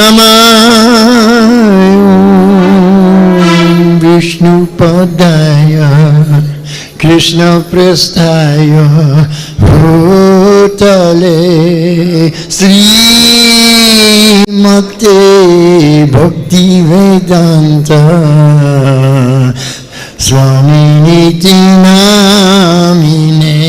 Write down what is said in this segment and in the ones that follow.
Namah Vishnupadaya Krishna Prasthaya Bhutale Srimate Bhakti Vedanta Swaminiti Namine.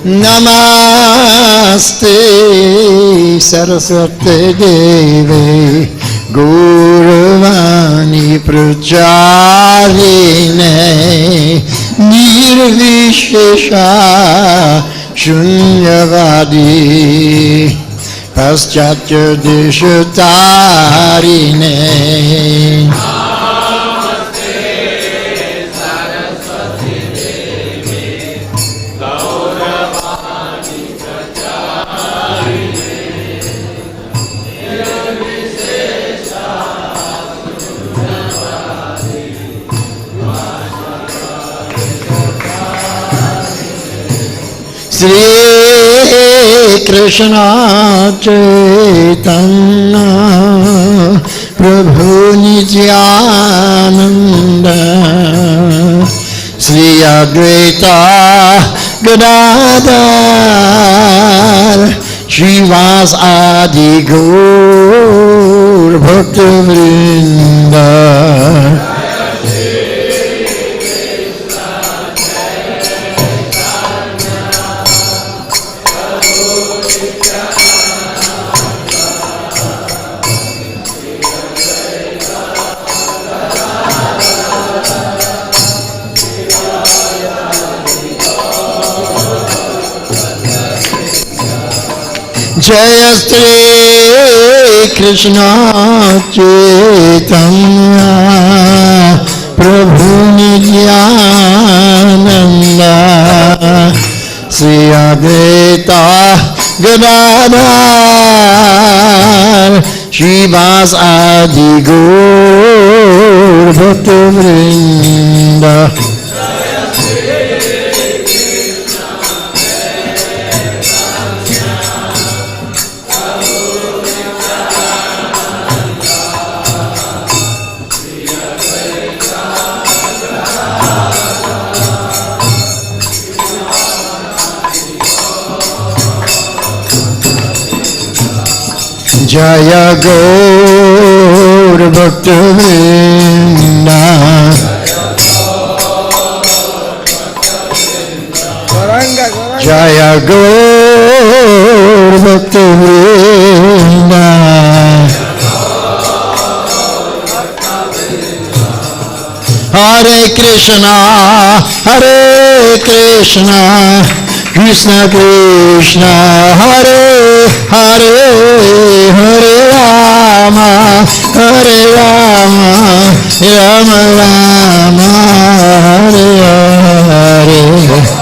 Namaste Saraswati Deve Gauravani Pracharine Nirvishesha Shunyavadi Paschatya Deshatarine. Shri Krishna Chaitanya Prabhu Nityananda Shri Advaita Gadadhar Shrivas Adi Gaur Bhakta Vrinda. Jaya Shri Krishna Chaitanya Prabhu Nityananda Shri Advaita Gadadhar Shrivas Adi Gaur Bhakta Vrinda. Jaya Gaur Bhakta Vrinda. Jaya Gaur Bhakta Vrinda. Hare Krishna Krishna Krishna Hare Hare Hare Rama Rama Rama Hare Hare.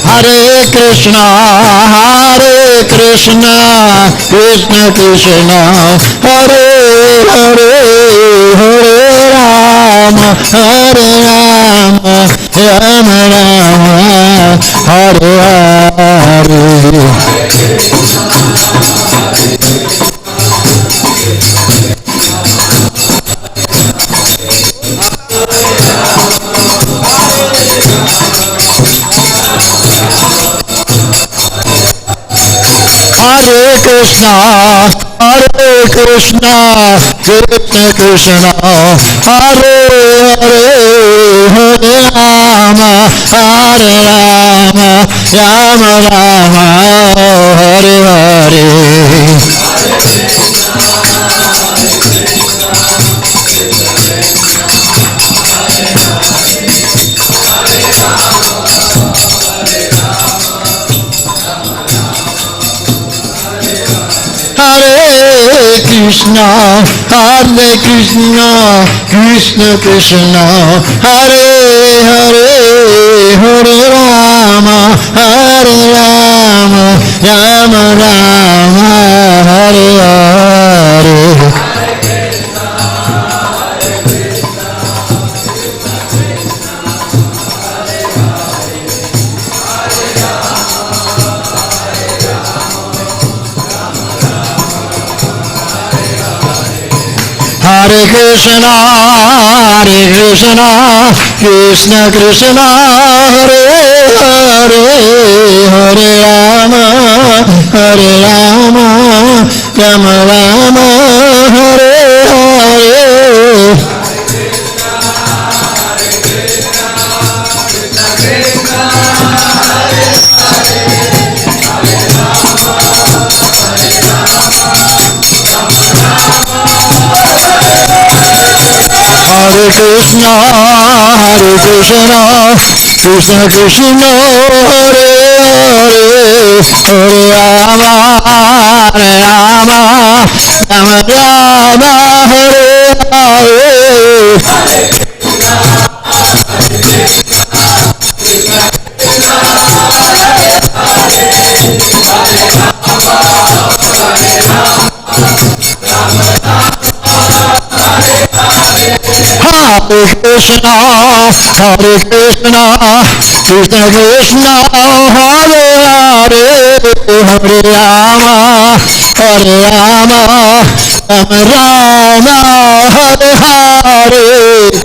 Hare Krishna Krishna Krishna Hare Hare Hare Rama Rama Hare Hare. Hare Krishna Krishna Krishna Hare Hare Hare Rama Rama Hare Hare. Krishna, Hare Krishna, Krishna Krishna, Hare Hare, Hare Rama, Hare Rama, Rama Rama, Hare Hare. Hare Krishna, Krishna Krishna, Hare Hare, Hare Rama, Hare Rama, Rama Rama, Hare Hare. Hare Krishna, Krishna Krishna, Hare Hare, Hare Rama, Hare Rama, Rama Rama, Hare Hare. Hare Krishna, Krishna Krishna, Hare Hare, Hare Rama, Hare Rama, Rama Rama, Hare Hare.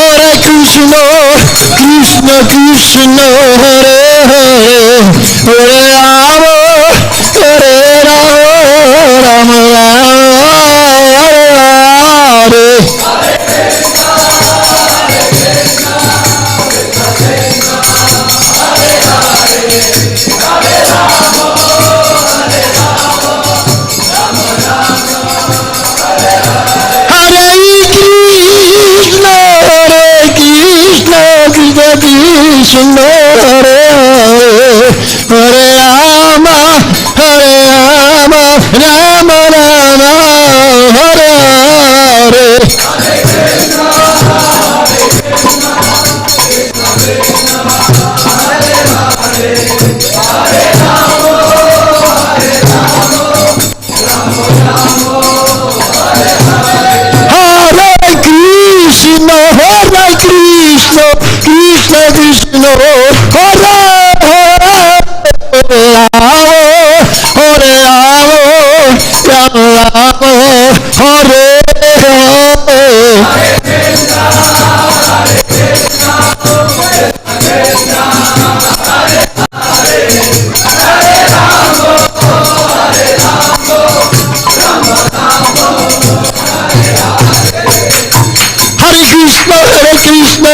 Hare Krishna, Krishna Krishna, Hare Hare, Hare Rama, Hare Rama, Rama Rama. Hare Krishna, Krishna Krishna, Hare Hare, Hare Rama, Hare Rama, Rama Rama, Hare Hare. Krishna, Hare Hare, Hare Rama, Hare Rama, Rama Rama, Hare Hare.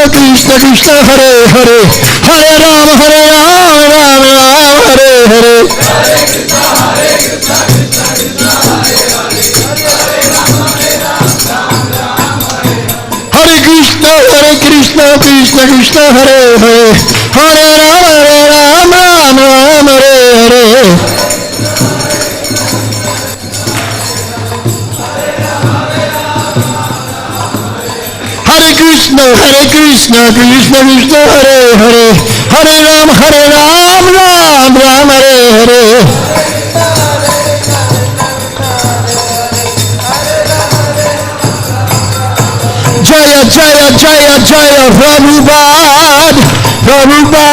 Krishna Krishna, Hare Hare, Hare Rama, Rama Rama, Hare Hare. Krishna Krishna, Hare Hare, Hare Rama, Rama Rama, Hare Hare. Hare Krishna, Krishna Krishna, Hare Hare, Hare Rama, Rama Rama, Hare Hare. Krishna Krishna, Hare Hare, Hare Ram, Ram Ram, Hare Hare. Jaya Jaya Jaya Jaya Prabhupada, Prabhupada,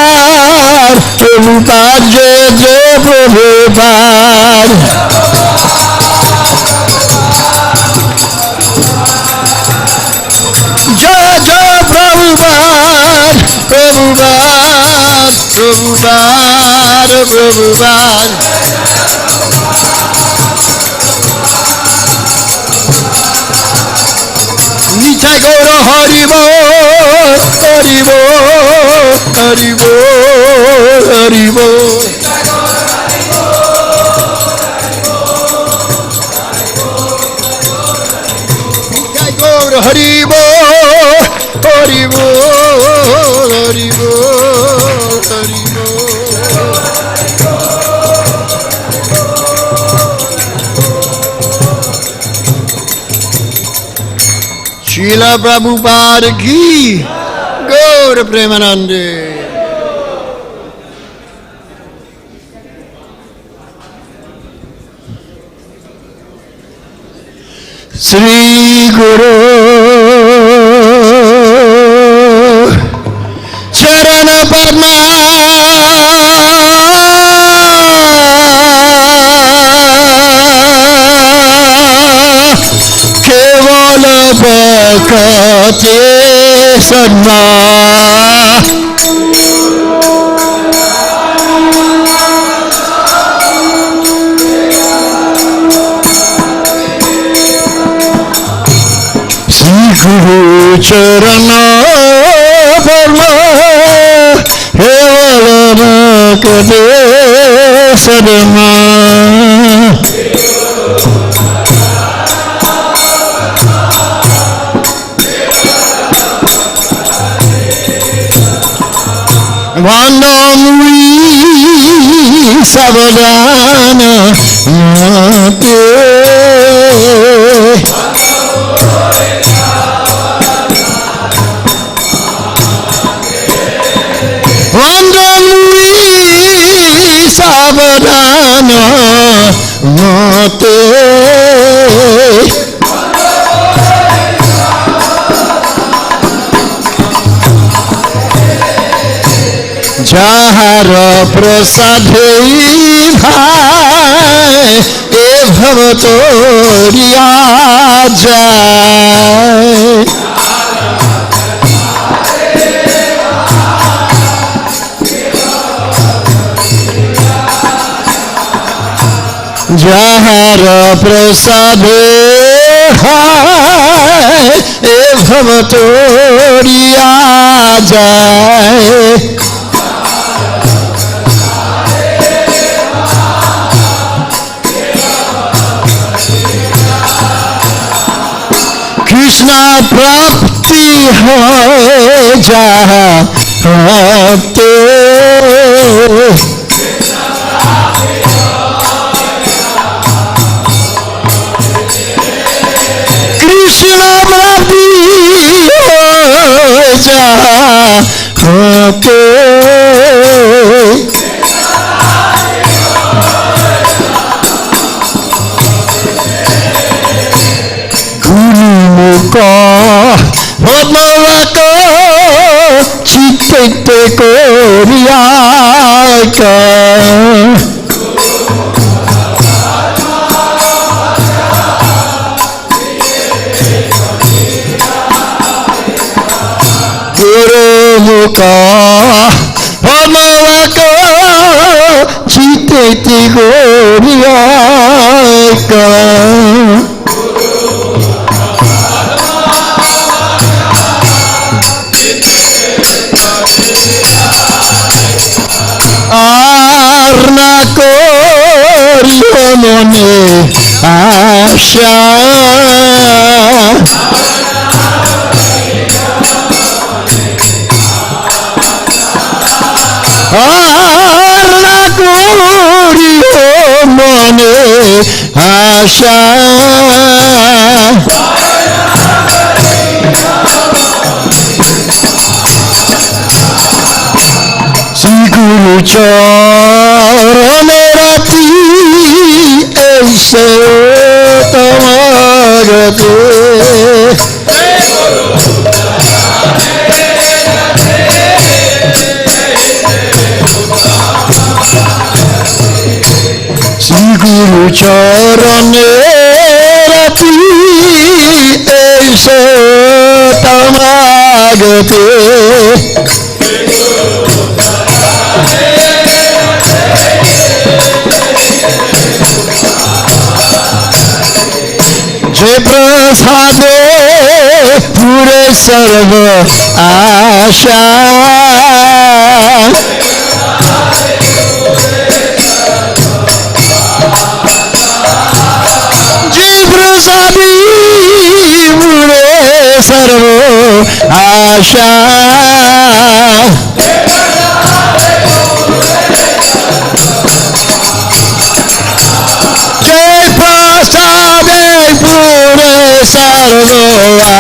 Prabhupada, Jaya Jaya Prabhupada. Jaya Jaya Prabhupada, Prabhupada, Prabhupada, Prabhupada. Nitai Gaura Hari Bol, Hari Bol, Hari Bol, Hari Bol. Srila Prabhupada ki, Gaura Premanande. Sri Guru Charana Padma Kevala Bhakate Sadma Guru Charana Parma Hevala Kade Sadama Vandamuri Savadana Mate Vandamuri Savadana Mate Jahara prasadhe bhai e bhavato riyajai Jahara prasadhe bhai e bhavato riyajai Krishna prapti hai jaha prapti Krishna prapti hai jaha prapti Padmavaka Chitte Koriyaka Guru Mukha Padmavaka Chitte Koriyaka Arna Koriyo Mone Asha Arna Koriyo Mone Asha Guru Charane Rati Aise Tamagate Sri Guru Charane Rati Aise Tamagate Jai Prasade Pure Sarva Asha Jai Prasade Pure Sarva Asha Jai Prasade Pure Sarva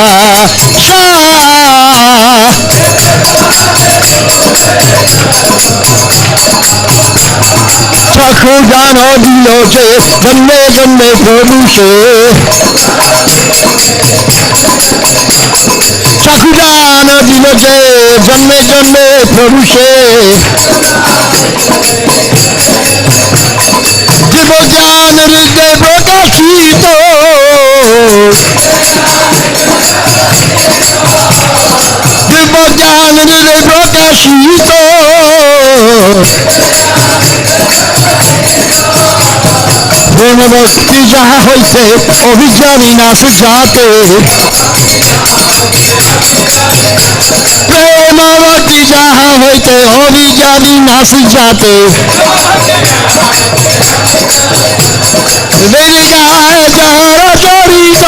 চক্ষু জ্ঞান দিল যে জন্মে জন্মে প্রভু সে চক্ষু জ্ঞান দিল যে জন্মে জন্মে প্রভু সে জীব জ্ঞান হৃদয় প্রকাশিত জীব জ্ঞান হৃদয় প্রকাশিত প্রেম ভক্তি যাহা হইতে অভিজ্ঞানী নাশ যাতে প্রেম ভক্তি যাহা হইতে অভিজ্ঞানী নাশ যাতে বেদিকায় যাহারা চরিত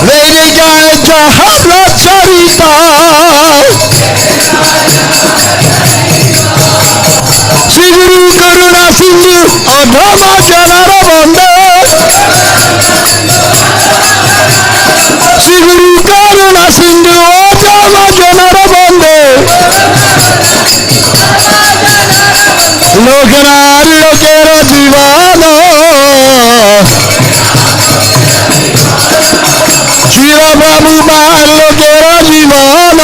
বেদিকায় যাহারা চরিত শ্রী গুরু করুণা সিন্ধু অধম জনার বন্ধু শ্রী গুরু করুণা সিন্ধু অধম জনার বন্ধু লোকের লোকের জীবন চিরপ্রভু বার লোকের জীবন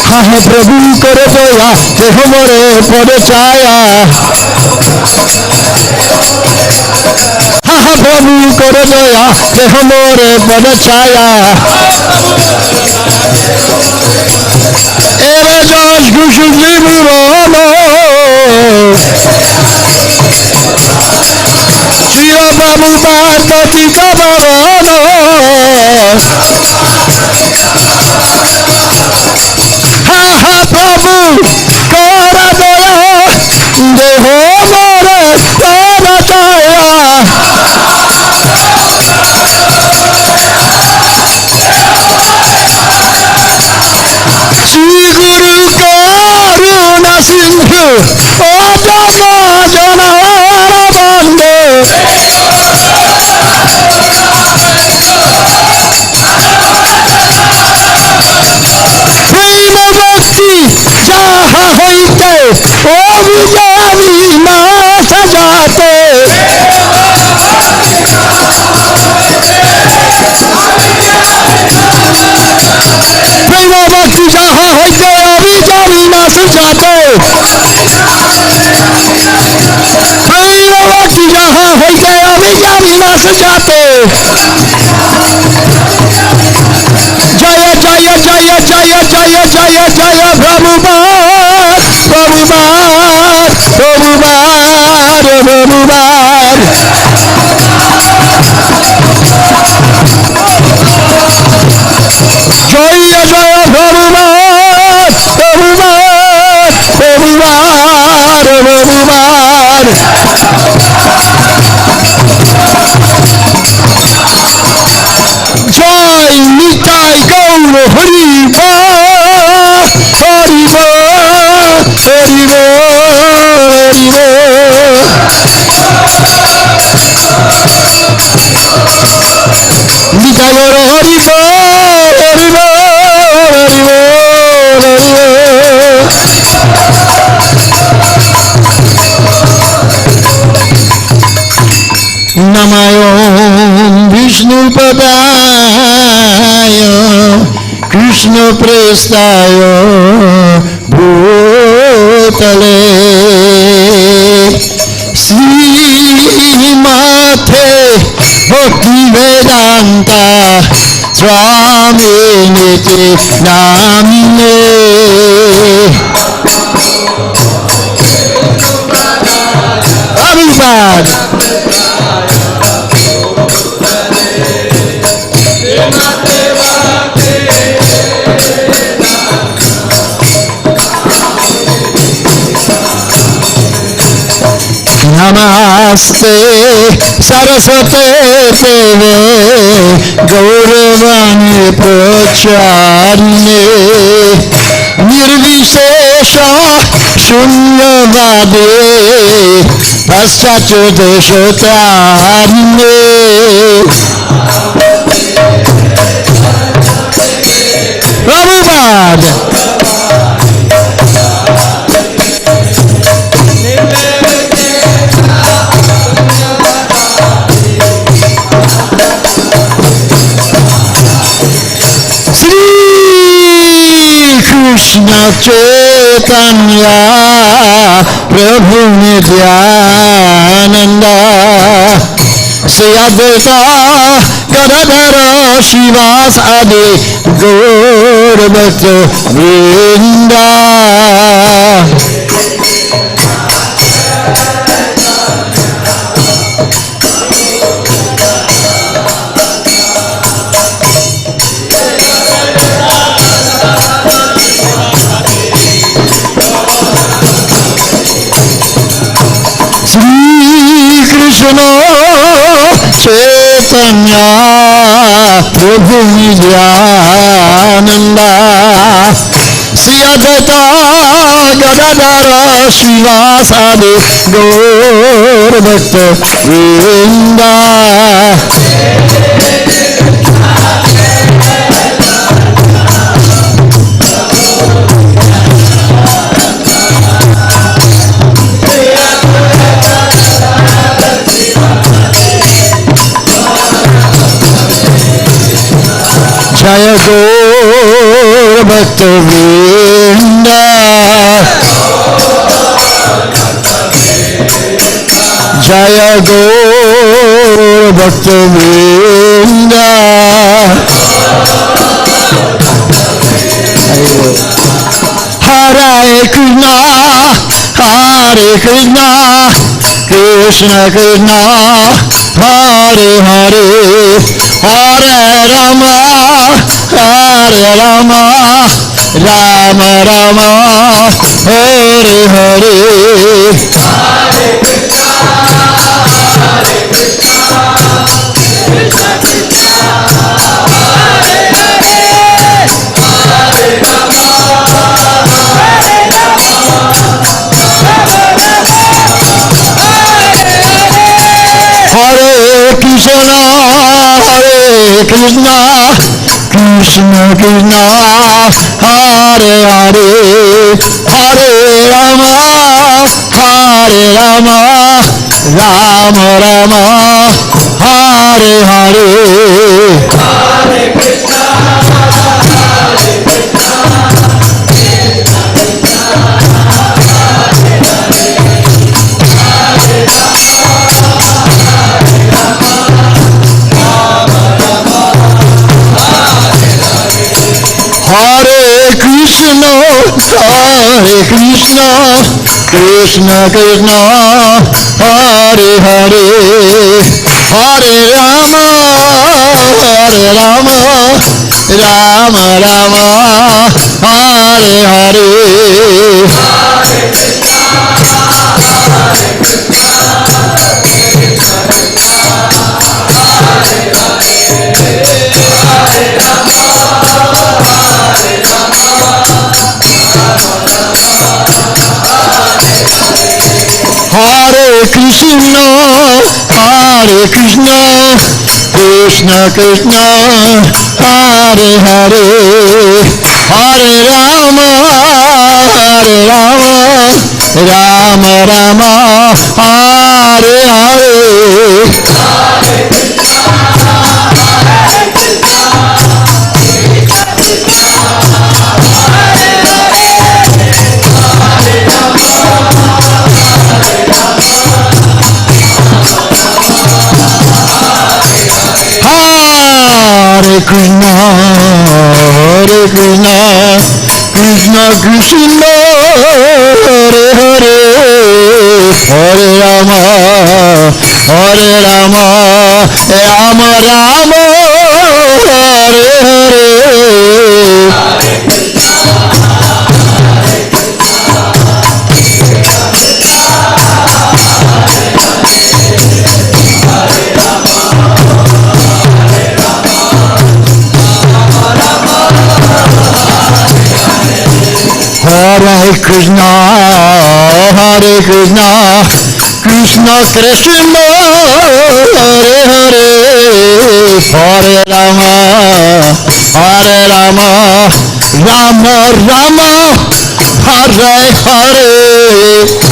হাহে প্রভু করে দয়া দেহ মরে পদে ছায়া হাহা প্রভু করে দয়া দেহ মরে পদে ছায়া এরে যশ ঘুষু জীবন চিরপ্রভু বার পতিত বরণ হাহা প্রভু করা দয়া দেহ মরে পদে ছায়া শ্রী গুরু করুণা সিন্ধু অধম জনার বন্ধু প্রেম ভক্তি যাহা হইতে অভিযানী নাশ যাতে প্রেম ভক্তি যাহা হইতে অভিযানী নাশ যাতে প্রেম ভক্তি যাহা হইতে অভিযানী নাশ যাতে জয় জয় জয় জয় জয় জয় জয় প্রভুবার প্রভুবার প্রভুবার প্রভুবার জয় জয় প্রভুবার প্রভুবার প্রভুবার প্রভুবার জয় নিতাই গৌর হরি হরি হরি হরি নিতাই গৌর হরি হরি নমঃ বিষ্ণুপদায় কৃষ্ণ প্রেষ্টায় ভূতলে শ্রীমতে ভক্তি বেদান্তা স্বামী নিতে নামিনে আবির্ভাব नमस्ते सरस्वते देवे गौरवाणी प्रचारिणे निर्विशेष शून्यवादे पश्चाच्युदेशोत्तरान्ये Prabhupada Krishna Chaitanya Prabhu Nityananda Sri Advaita Gadadhara Shivas Adi Gaur Bhakta Vrinda Krishna Chaitanya Prabhu Nityananda Sri Advaita Gadadhara Shivasadi Gaur Bhakta Vrinda Jaya Gaur Bhakta Vrinda Jaya Gaur Bhakta Vrinda Hare Krishna Hare Krishna Krishna Krishna Hare Hare Hare Rama Hare Rama Rama Rama Hare Hare Hare Krishna Hare Krishna Krishna Krishna Hare Hare Hare Rama Hare Rama Rama Rama Hare Krishna Hare Krishna Krishna Krishna Hare Hare Hare Rama Hare Rama Rama Rama Hare Hare Hare Krishna Hare Krishna Krishna Krishna Hare Hare Hare Rama Hare Krishna, Hare Krishna, Krishna Krishna, Hare Hare, Hare Rama, Hare Rama, Rama Rama, Hare Hare, Hare Krishna, Hare Krishna, Krishna Krishna, Hare Hare, Hare Rama. Hare Krishna, Hare Krishna, Krishna Krishna, Hare Hare, Hare Rama, Hare Rama, Rama Rama, Hare Hare, Hare Krishna, Hare Krishna, Krishna Krishna, Hare Hare, Hare Rama. Hare Krishna, Hare Krishna, Krishna Krishna, Hare Hare, Hare Rama, Hare Rama, Rama Rama, Hare Hare. Hare Krishna, Krishna, Krishna Krishna, Hare Hare, Hare Rama, Hare Rama, Rama Rama, Hare Hare.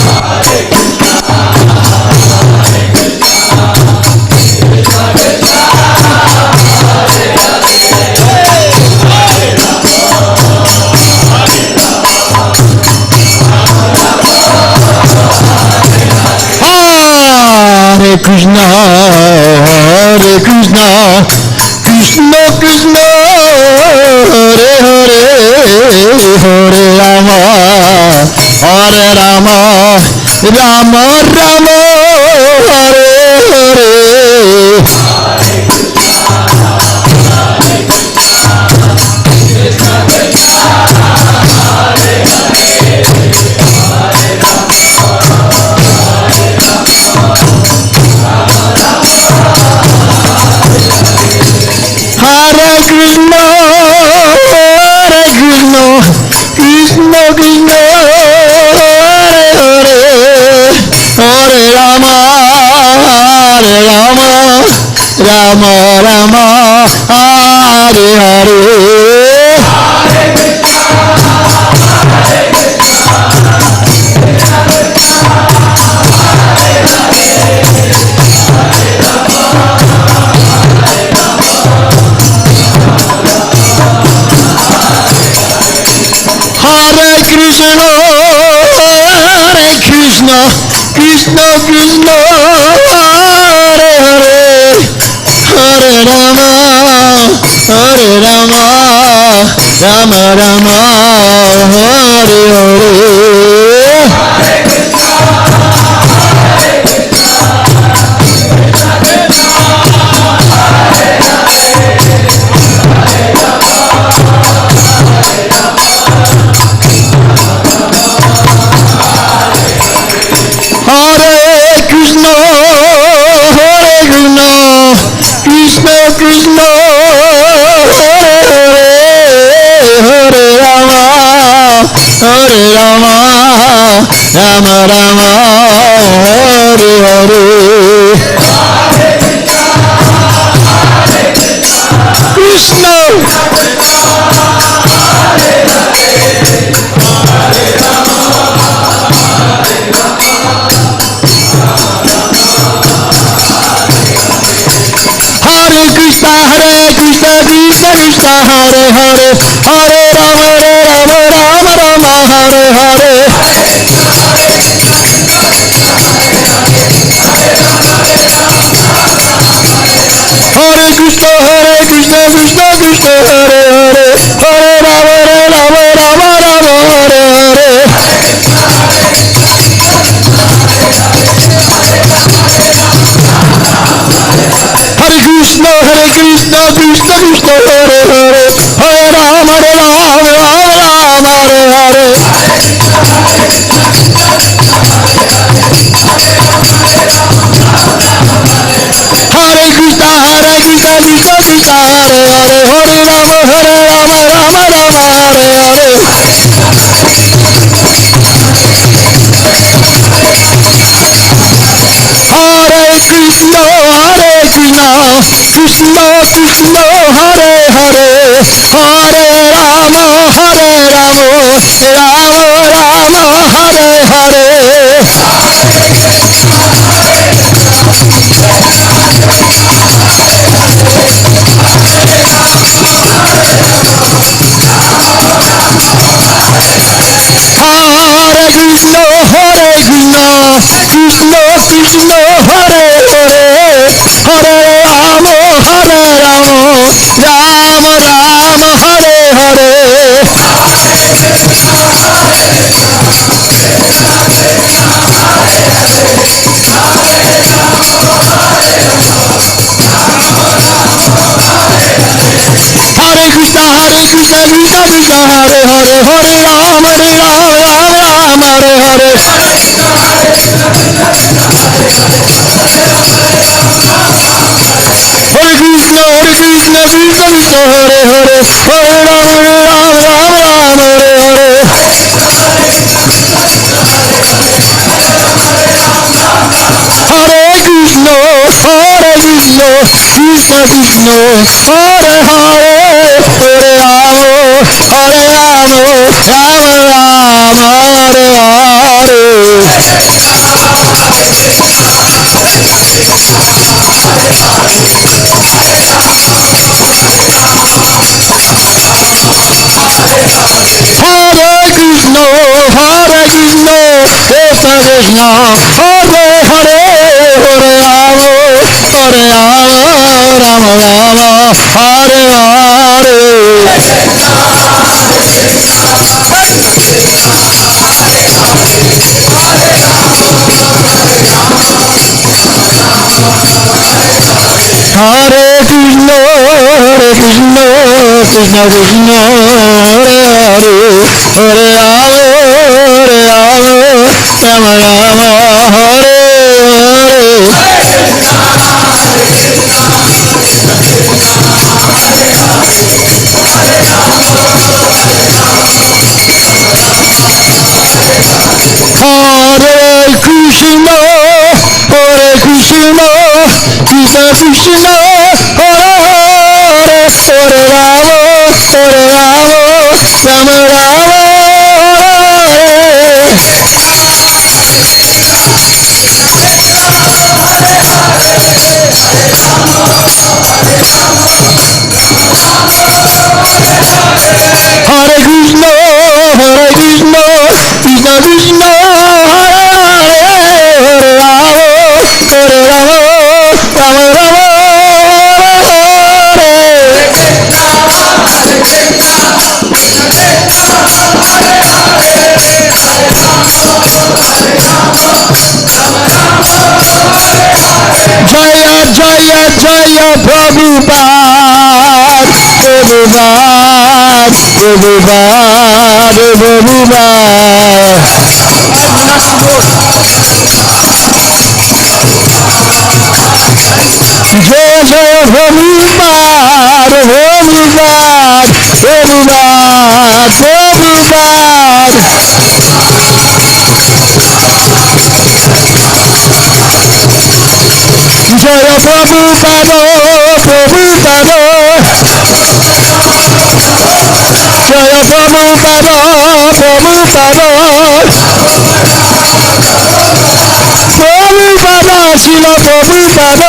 Hare Krishna, Hare Krishna, Krishna Krishna, Hare Hare, Hare Rama, Hare Rama, Rama Rama, Hare Hare. Hare Krishna, Hare Krishna, Krishna Krishna, Hare Hare, Hare Rama, Hare Rama, Rama Rama, Hare Hare. Hare Krishna, Hare Krishna, Krishna Krishna, Hare Hare, Hare Rama, Hare Rama, Rama Rama, Hare Hare. Hare Krishna, Hare Krishna, Krishna Krishna, Hare Hare, Hare Rama, Hare Rama, Rama Rama, Hare Hare. Krishna. Hare Krishna, Krishna Krishna, Hare Hare, Hare Rama, Rama Rama, Hare Hare. Hare Krishna, Krishna Krishna, Hare Hare, Hare Rama, Rama Rama, Hare Hare. Hare Krishna, Krishna Krishna, Hare Hare, Hare Rama, Rama Rama, Hare Hare. Hare Krishna, Krishna Krishna, Hare Hare, Hare Rama, Rama Rama, Hare Hare. Hare Krishna, Krishna Krishna, Hare Hare, Hare Rama, Rama Rama, Hare Hare. Hare Krishna, Krishna Krishna, Hare Hare, Hare Rama, Rama Rama, Hare Hare. Hare Krishna, Krishna Krishna, Hare Hare, Hare Rama, Rama, Hare Hare. Hare Krishna, Krishna Krishna, Hare Hare, Hare Rama, Rama, Hare Hare. Krishna, Krishna Krishna, Hare Hare, Hare Rama, Hare Rama, Rama Rama, Hare Hare. Hare Krishna, Krishna Krishna, Hare Hare, Hare Rama, Hare Rama, Rama Rama, Hare Hare. Hare Krishna, Krishna Krishna, Hare Hare, Hare Rama, Rama Rama, Hare Hare. Hare Krishna, Krishna Krishna, Hare Hare, Hare Rama, Rama Rama, Hare. Hare Krishna, Krishna Krishna, Hare Hare, Hare Rama, Rama Rama, Hare. Jaya Jaya Jaya Prabhupada, Prabhupada, Prabhupada, Prabhupada. Jaya Jaya Prabhupada, Prabhupada, Prabhupada, Prabhupada. Jaya Prabhupada, Prabhupada, Jaya Prabhupada, Prabhupada,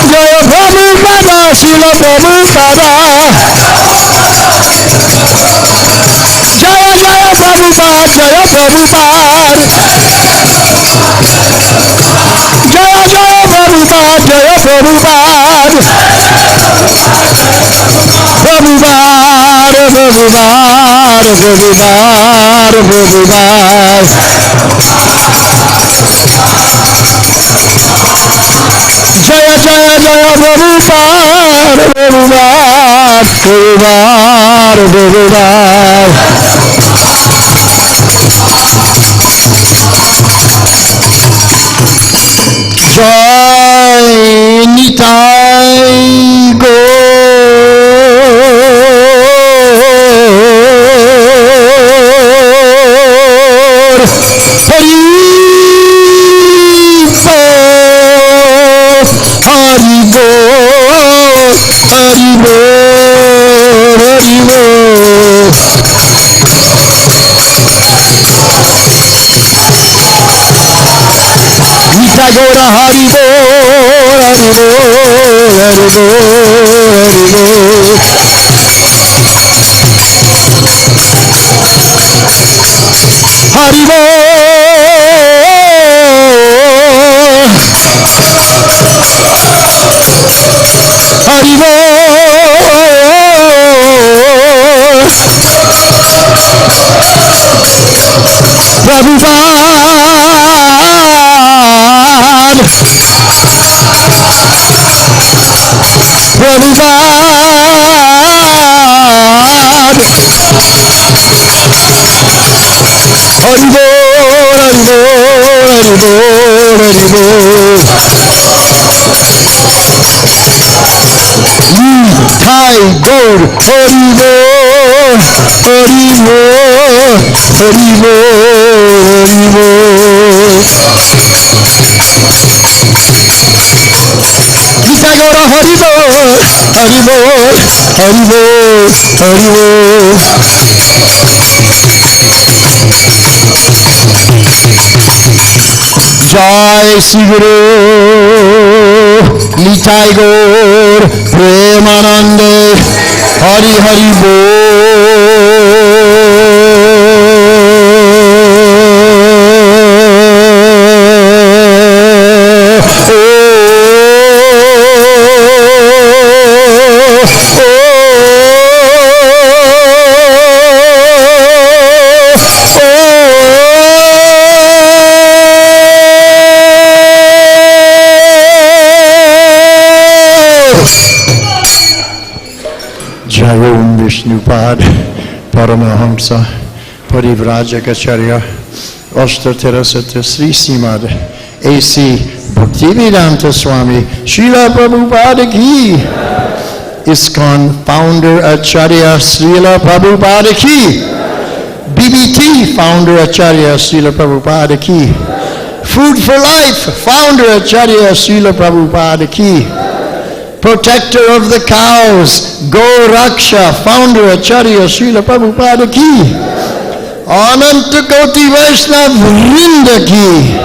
Prabhupada, Srila Prabhupada, Jaya Prabhupada, Srila Prabhupada, Jaya Jaya Prabhupada, Jaya Prabhupada, Jaya Jaya Prabhupada, Jaya Prabhupada, Prabhupada, Prabhupada, Prabhupada, Prabhupada. Jaya Jaya Jaya Prabhupada, Prabhupada, Prabhupada, Prabhupada. Jai Nitai Gaur Hari Hari Bol, Hari Bol, Hari Bol. Nitya Gaura Hari Bol, Hari Bol, Hari Bol, Hari Bol. Hari Hari Prabhupada, Thai Gaur, Hari Bol, Hari Bol, Hari Bol, Hari Bol. Gita Gaura Hari Bol, Hari Bol, Hari Bol, Hari Bol. Jai Sri Guru Nitai Gaur Premanande Hari Hari Vishnupad, Paramahamsa, Parivrajacharya, Ashtaterasata Sri Simad, A.C. Bhaktivedanta Swami, Srila Prabhupada Ki, Iskcon founder Acharya Srila Prabhupada Ki, BBT founder Acharya Srila Prabhupada Ki, Food for Life founder Acharya Srila Prabhupada Ki, Protector of the cows, Go Raksha, founder Acharya Srila Prabhupada Ki, Ananta Koti Vaishnav Vrinda Ki,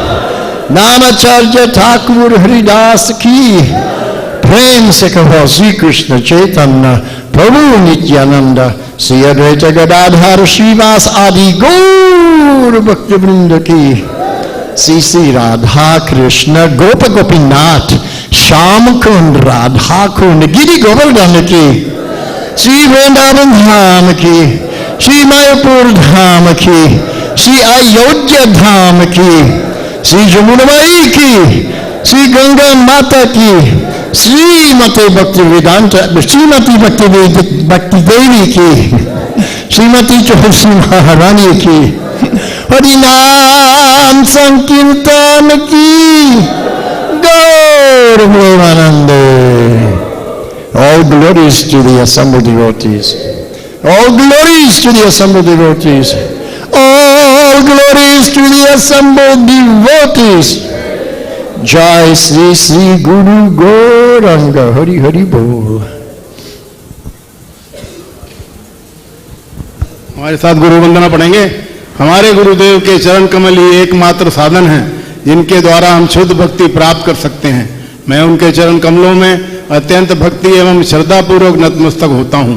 Namacharya Thakur Haridas Ki, Prem se kaho Sri Krishna Chaitanya, Prabhu Nityananda, Sri Advaita Gadadhar Srivas Adi Gaur Bhakti Vrinda Ki, Sri Radha Krishna Gopa Gopinath, Sham Kund Radha Kund Giri Govardhan Ki, Sri Vrindavan Dham Ki, Sri Mayapur Dham Ki, Sri Ayodhya Dham Ki, Sri Jamuna Mai Ki, Sri Ganga Mata Ki, Sri Mate Bhakti Vedanta, Srimati Bhakti Devi Ki, Srimati Chosi Maharani Ki, Harinam Sankirtan Ki, Gaur Premanande. All glories to the assembled devotees. All glories to the assembled devotees. All glories to the assembled devotees. Jai Sri Sri Guru Gauranga Hari Hari Bol. हमारे साथ गुरु वंदना पढ़ेंगे। हमारे गुरुदेव के चरण कमल ही एकमात्र साधन है जिनके द्वारा हम शुद्ध भक्ति प्राप्त कर सकते हैं। मैं उनके चरण कमलों में अत्यंत भक्ति एवं श्रद्धापूर्वक नतमस्तक होता हूँ।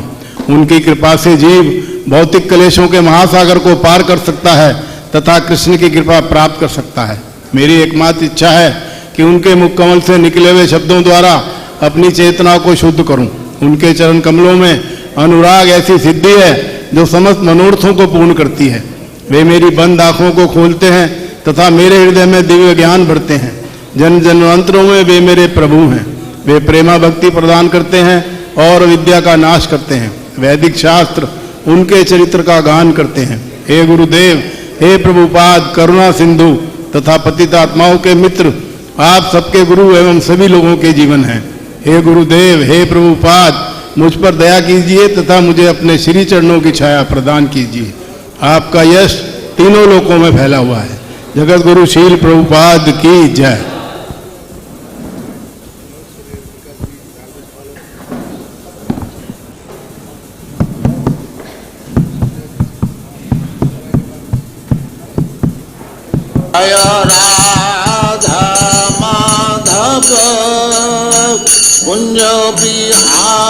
उनकी कृपा से जीव भौतिक क्लेशों के महासागर को पार कर सकता है तथा कृष्ण की कृपा प्राप्त कर सकता है। मेरी एकमात्र इच्छा है कि उनके मुख कमल से निकले हुए शब्दों द्वारा अपनी चेतना को शुद्ध करूं। उनके चरण कमलों में अनुराग ऐसी सिद्धि है जो समस्त मनोरथों को पूर्ण करती है। वे मेरी बंद आंखों को खोलते हैं तथा मेरे हृदय में दिव्य ज्ञान भरते हैं। जन जन्मांतरों में वे मेरे प्रभु हैं। वे प्रेमा भक्ति प्रदान करते हैं और विद्या का नाश करते हैं। वैदिक शास्त्र उनके चरित्र का गान करते हैं। हे गुरुदेव, हे प्रभुपाद, करुणा सिंधु तथा पतित आत्माओं के मित्र, आप सबके गुरु एवं सभी लोगों के जीवन हैं। हे गुरुदेव, हे प्रभुपाद, मुझ पर दया कीजिए तथा मुझे अपने श्री चरणों की छाया प्रदान कीजिए। आपका यश तीनों लोकों में फैला हुआ है। जगत गुरु शील प्रभुपाद की जय। राधा माधव कुंज बिहारी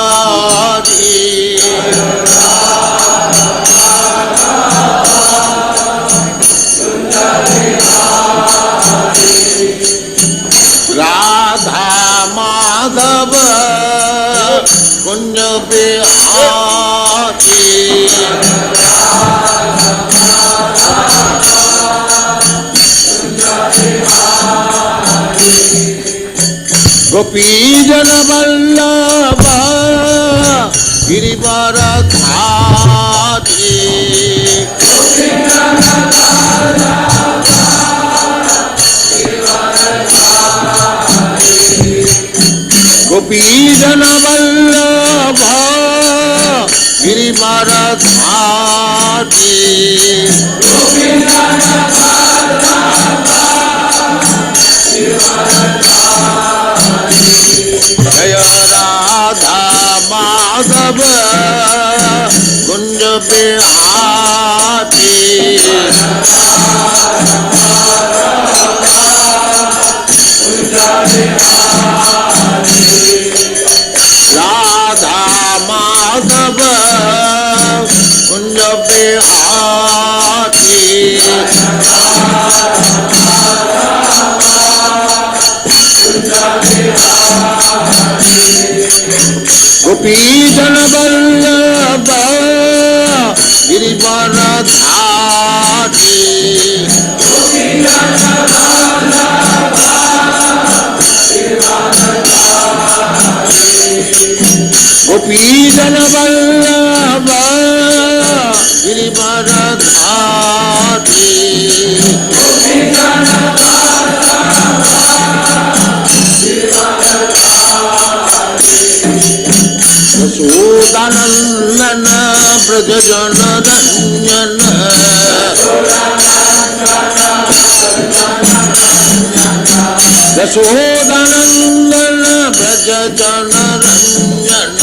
राधा माधव कुंज बिहारी गोपी जन वल्लभ गिरिवर धारी गोपी जन वल्लभ गिरिवरधारी जय राधा माधव कुंज बिहारी राधा माधव कुंज बिहारी गोपी जन वल्लभ गिरिवरधारी गोपी जन वल्लभ गिरिवरधारी यशोदानंदन ब्रज जन रंजन यशोदानंदन ब्रज जन रंजन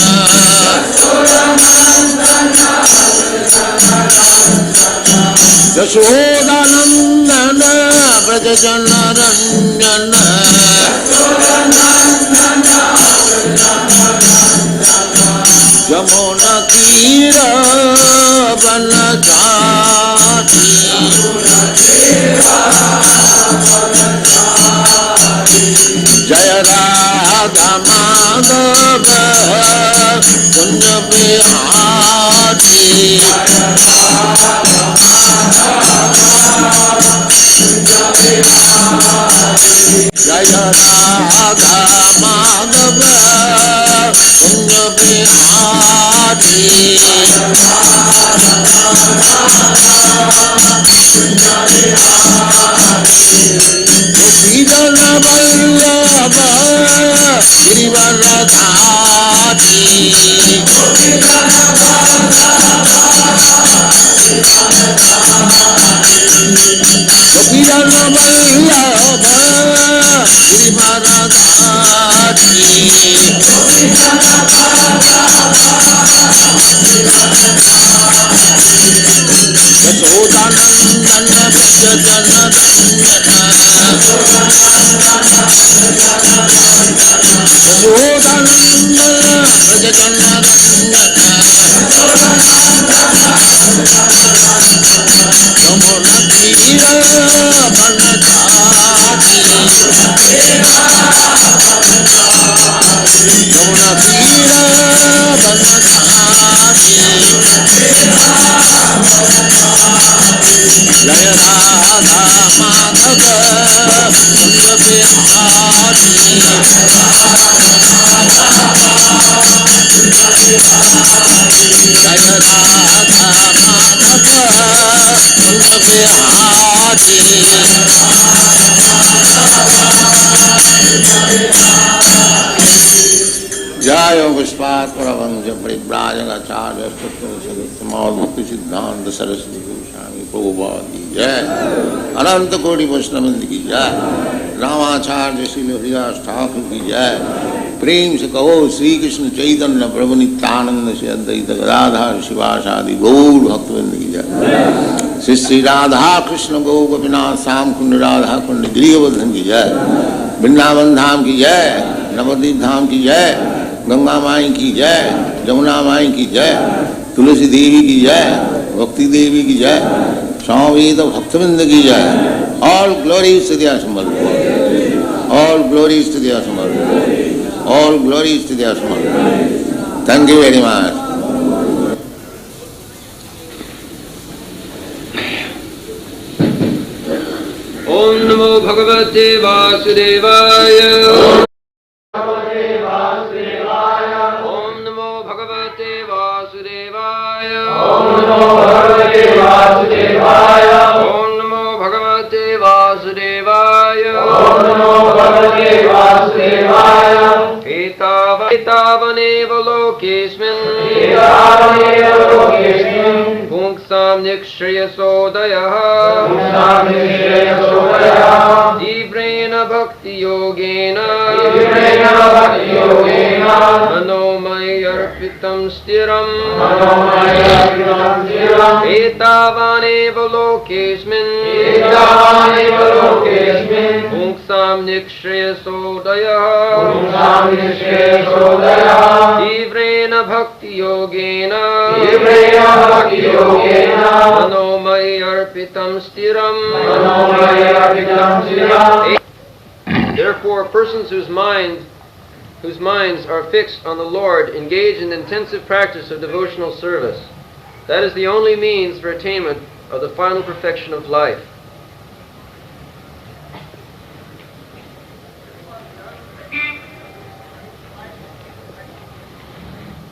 यशोदानंदन ब्रज जन रंजन यमुना तीर बनचारी जय राधा माधव कुंज बिहारी जय राधा माधव कुंज बिहारी गोपीजन वल्लभ गिरिवरधारी गोपीजन वल्लभ गिरिवरधारी यशोदानंदन ब्रज जन रंजन यशोदानंदन ब्रज जन रंजन यमुना तीर बनचारी यमुना तीर बनचारी जय राधा माधव कुंज बिहारी जय राधा माधव कुंज बिहारी जय पुष्पात् परमहंस परिव्राजकाचार्य भक्ति सिद्धांत सरस्वती गोस्वामी प्रभुपाद की जय अनंत कोटि वैष्णववृंद की जय रामाचार्य श्री हरिदास ठाकुर की जय प्रेम से कहो श्री कृष्ण चैतन्य प्रभु नित्यानंद से अद्वैत गदाधर शिवासादि गौर भक्तवृंद की जय श्री श्री राधा कृष्ण गौ गोपीनाथ श्याम कुंड राधा कुंड गिरिवर्धन की जय वृंदावन धाम की जय नवद्वीप धाम की जय गंगा माई की जय जमुना माई की जय तुलसी देवी की जय भक्ति देवी की जय स्वामी भक्तवृंद की जय all glories to their Samarth all glories to their Samarth all glories to their Samarth thank you very much ओम नमो भगवते वासुदेवाय ओम नमो भगवते वासुदेवाय ओम नमो भगवते वासुदेवाय ओम नमो भगवते वासुदेवाय एतावत् एतावनेव लोकेऽस्मिन् पुंसां निःश्रेयसोदयः तीव्रेण भक्तियोगेन मनोमय्यर्पितं स्थिरम् एतावानेव लोकेऽस्मिन् पुंसां निःश्रेयसोदयः तीव्रेण भक्तियोगेन मनोमय्यर्पितं स्थिरम्. Therefore, persons whose minds are fixed on the Lord engage in intensive practice of devotional service. That is the only means for attainment of the final perfection of life.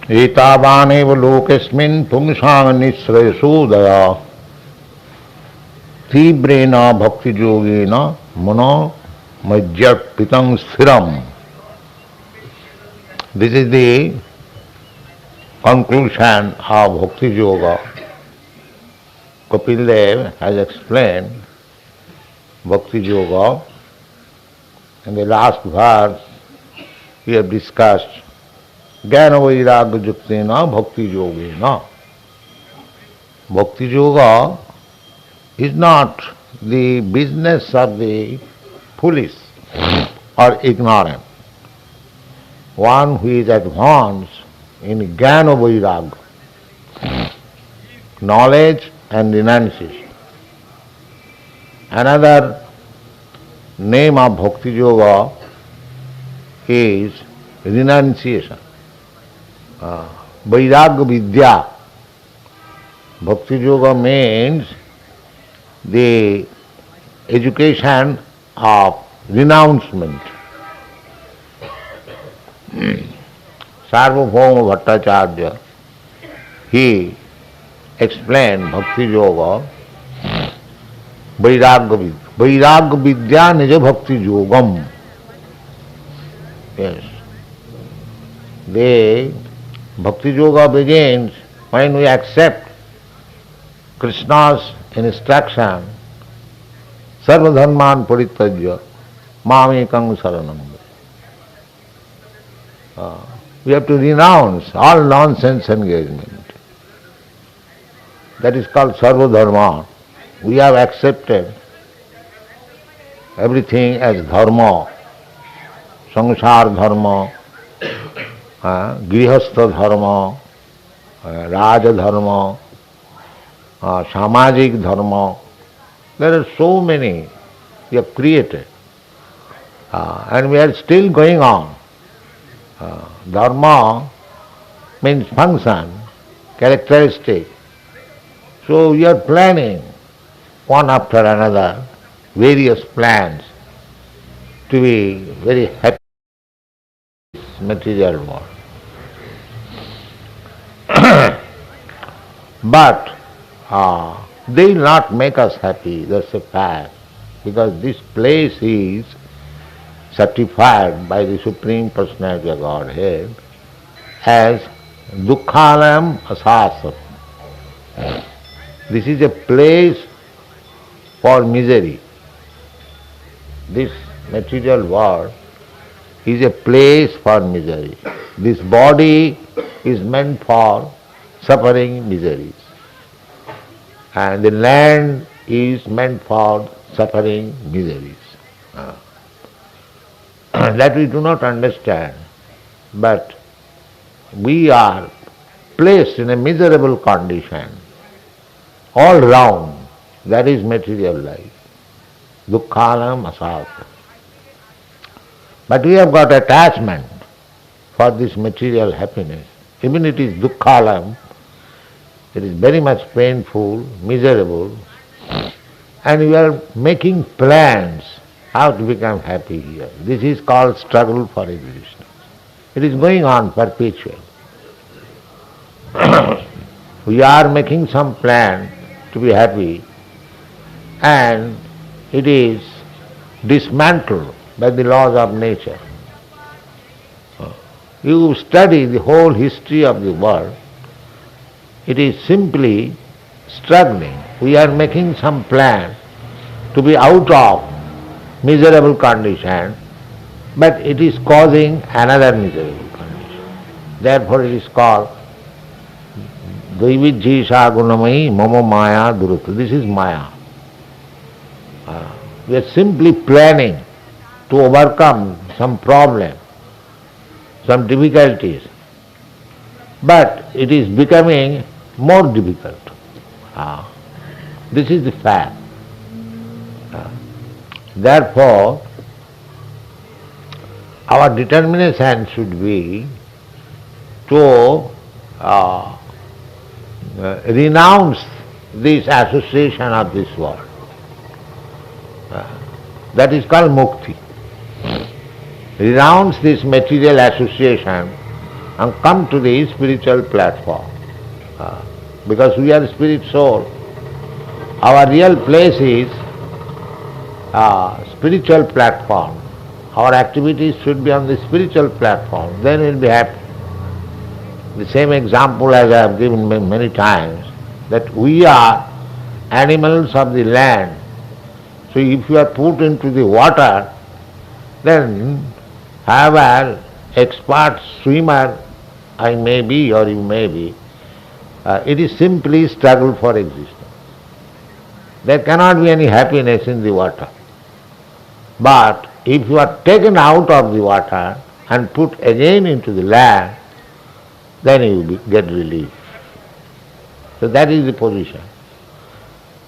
एतावानेव लोकेस्मिन् पुंसां निःश्रेयसोदया तीव्रेण भक्तियोगेन मनोमय्यर्पितं स्थिरम्. This is the conclusion of Bhakti Yoga. Kapil Dev has explained Bhakti Yoga. In the last verse, we have discussed Jnana Vairagya Yuktena Bhakti Yogena. Bhakti Yoga is not the business of the foolish or ignorant. One who is advanced in Jnana Vairagya, knowledge and renunciation. Another name of Bhakti Yoga is renunciation. Vairagya Vidya. Bhakti Yoga means the education of renouncement. Sarvabhauma Bhattacharya, he explained Bhakti Yoga, Vairagya Vidya. Vairagya Vidya Nija Bhakti Yogam. Yes. The Bhakti Yoga begins when we accept Krishna's instruction, Sarva Dharman Parityajya Mamekam Saranam. We have to renounce all nonsense engagement. That is called Sarva Dharma. We have accepted everything as dharma, sangsar dharma, grihastha dharma, raja dharma, samajik dharma. There are so many we have created, and we are still going on. Dharma means function, characteristic. So we are planning one after another various plans to be very happy in this material world. But they will not make us happy, that's a fact, because this place is certified by the Supreme Personality of Godhead as Dukkhalam Asasam. This is a place for misery. This material world is a place for misery. This body is meant for suffering miseries. And the land is meant for suffering miseries. That we do not understand, but we are placed in a miserable condition all round. That is material life. Dukkhalam asasa. But we have got attachment for this material happiness. Even it is dukkhalam, it is very much painful, miserable, and we are making plans how to become happy here. This is called struggle for existence. It is going on perpetual. We are making some plan to be happy, and it is dismantled by the laws of nature. you study the whole history of the world, it is simply struggling. We are making some plan to be out of miserable condition, but it is causing another miserable condition. Therefore it is called Daividjisha Gunamai Mama Maya Durutta. This is Maya. We are simply planning to overcome some problem, some difficulties, but it is becoming more difficult. This is the fact. Therefore, our determination should be to renounce this association of this world. That is called mukti. Renounce this material association and come to the spiritual platform. Because we are spirit soul. Our real place is spiritual platform. Our activities should be on the spiritual platform. Then we'll be happy. The same example as I have given many times, that we are animals of the land. So if you are put into the water, then however expert swimmer I may be or you may be, it is simply struggle for existence. There cannot be any happiness in the water. But if you are taken out of the water and put again into the land, then you get relief. So that is the position.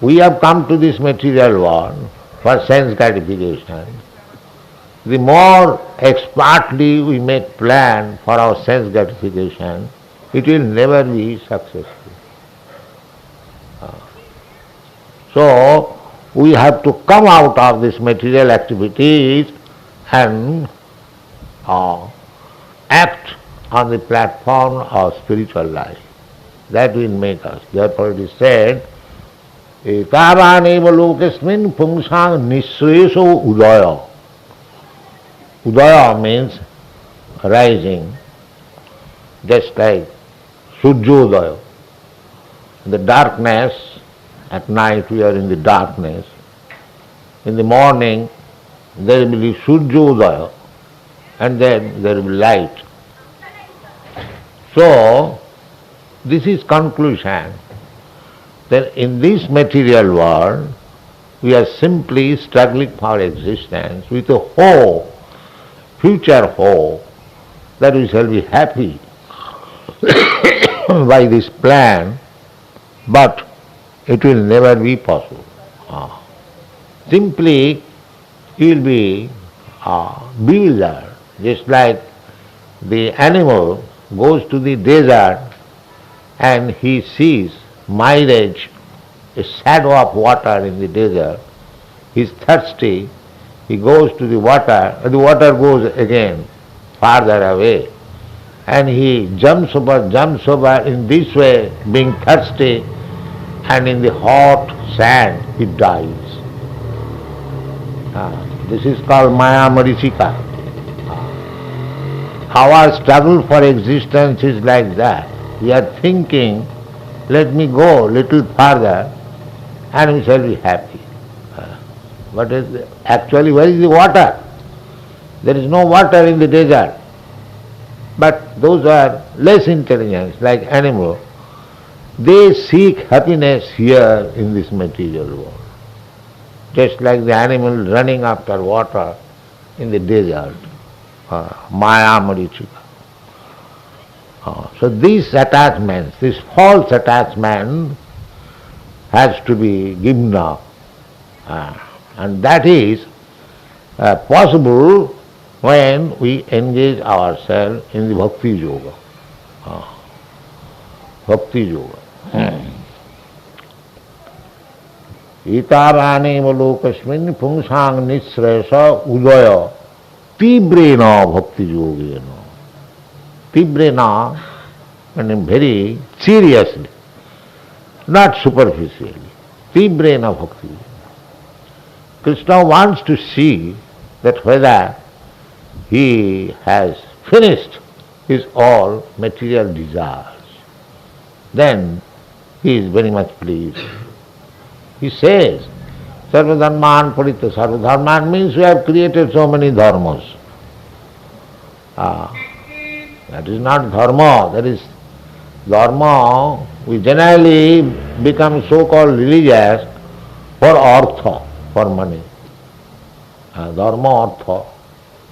We have come to this material world for sense gratification. The more expertly we make plan for our sense gratification, it will never be successful. So we have to come out of this material activities and act on the platform of spiritual life. That will make us. Therefore it is said, Ekavaneva lokasmin pungsang nisreso udaya. Udaya means rising, just like Surjodaya. In the darkness, at night we are in the darkness. In the morning there will be Surjodaya and then there will be light. So, this is conclusion. That in this material world, we are simply struggling for existence with a hope, future hope, that we shall be happy by this plan, but it will never be possible. Simply, you will be bewildered, just like the animal goes to the desert and he sees mirage, a shadow of water in the desert. He is thirsty, he goes to the water goes again farther away, and he jumps over in this way, being thirsty, and in the hot sand he dies. This is called Maya Maricika. Our struggle for existence is like that. We are thinking, let me go little further and we shall be happy. But actually, where is the water? There is no water in the desert. But those who are less intelligent, like animals, they seek happiness here in this material world. Just like the animal running after water in the desert. Maya Maricika. So these attachments, this false attachment has to be given up. And that is possible when we engage ourselves in the Bhakti Yoga. Bhakti Yoga. Itarane malokasmin pungsang nisresa udaya tibrena Bhakti Yogena. Tibrena, meaning very seriously, not superficially. Tibrena Bhakti Yoga. Krishna wants to see that whether he has finished his all material desires. Then he is very much pleased. He says, Sarvadharman Parita. Sarvadharman means we have created so many dharmas. That is not dharma, that is dharma. We generally become so-called religious for artha, for money. Dharma, artha.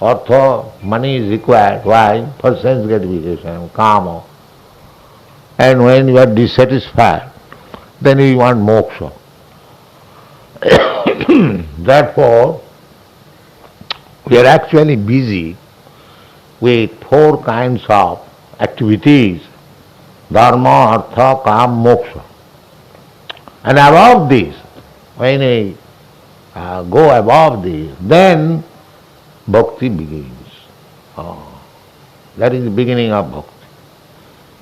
Artha, money is required. Why? For sense gratification, kama. And when you are dissatisfied, then you want moksha. Therefore, we are actually busy with 4 kinds of activities: dharma, artha, kama, moksha. And above this, when we go above this, then bhakti begins. That is the beginning of bhakti.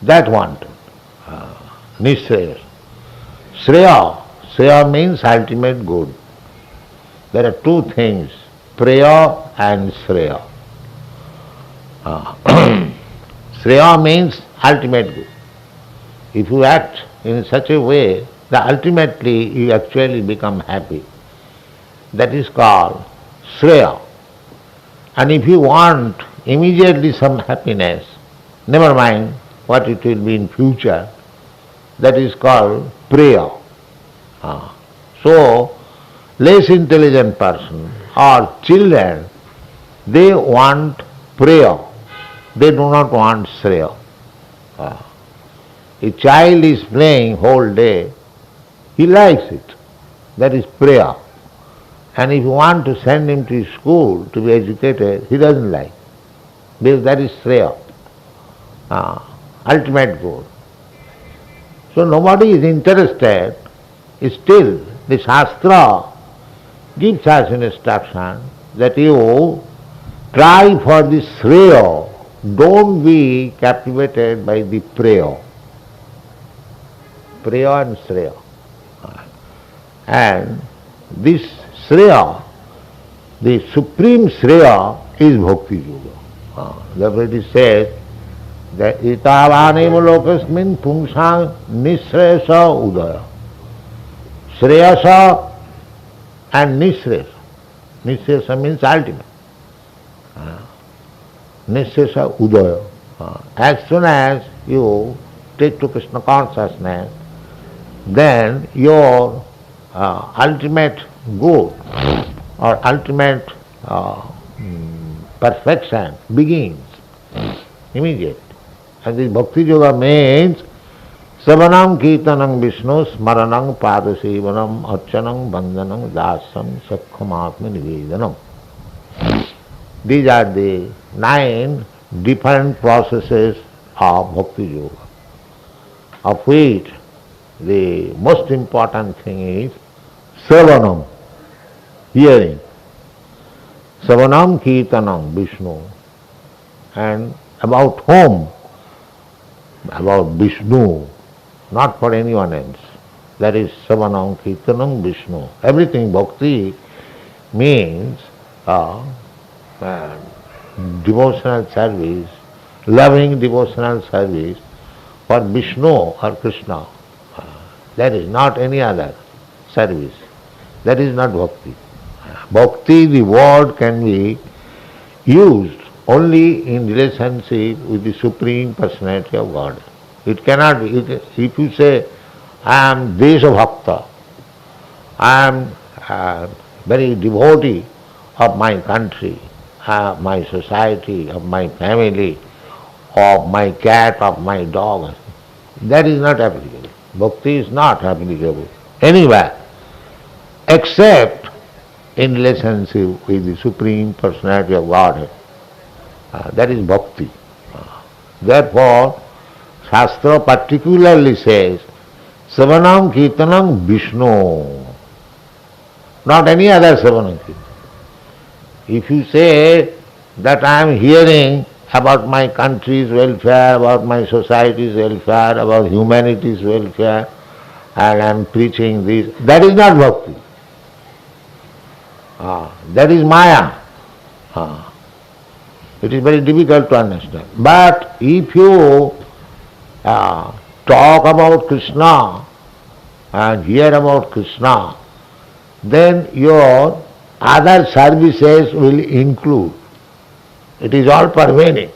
That wanted. Nishraya. Shreya. Shreya means ultimate good. There are 2 things, Preya and Shreya. Shreya means ultimate good. If you act in such a way that ultimately you actually become happy, that is called Shreya. And if you want immediately some happiness, never mind what it will be in future, that is called Preya. So, less intelligent person or children, they want Preya. They do not want Shreya. A child is playing whole day, he likes it. That is Preya. And if you want to send him to school to be educated, he doesn't like. Because that is Shreya. Ultimate goal. So nobody is interested. Still, the Shastra gives us an instruction that you try for the Shreya, don't be captivated by the Preya. Preya and Shreya. And this Shreya, the supreme Shreya is Bhakti Yoga. Therefore it is said that Itavanev lokasmin pungsang nishresa udaya. Shreyasa and nishresa. Nishresa means ultimate. Nishresa udaya. As soon as you take to Krishna consciousness, then your ultimate good or ultimate perfection begins immediately. And this Bhakti Yoga means Savanam Kirtanam Vishnu Smaranam Padasevanam Archanam Bandhanam Dasam Sakkhamatma Nivedanam. These are the 9 different processes of Bhakti Yoga, of which the most important thing is Savanam, hearing. Savanam Kirtanam Vishnu. And about whom? About Vishnu, not for anyone else. That is Savanam Kirtanam Vishnu. Everything bhakti means devotional service, loving devotional service for Vishnu or Krishna. That is not any other service. That is not bhakti. Bhakti, the word can be used only in relationship with the Supreme Personality of God. It cannot be, if you say, I am Desha Bhakta, I am very devotee of my country, of my society, of my family, of my cat, of my dog, that is not applicable. Bhakti is not applicable anywhere except in relationship with the Supreme Personality of Godhead. That is bhakti. Therefore, Shastra particularly says, Savanam Kirtanam Vishnu, not any other Savanam Kirtanam. If you say that I am hearing about my country's welfare, about my society's welfare, about humanity's welfare, and I am preaching this, that is not bhakti. That is Maya. It is very difficult to understand. But if you talk about Krishna and hear about Krishna, then your other services will include. It is all pervading.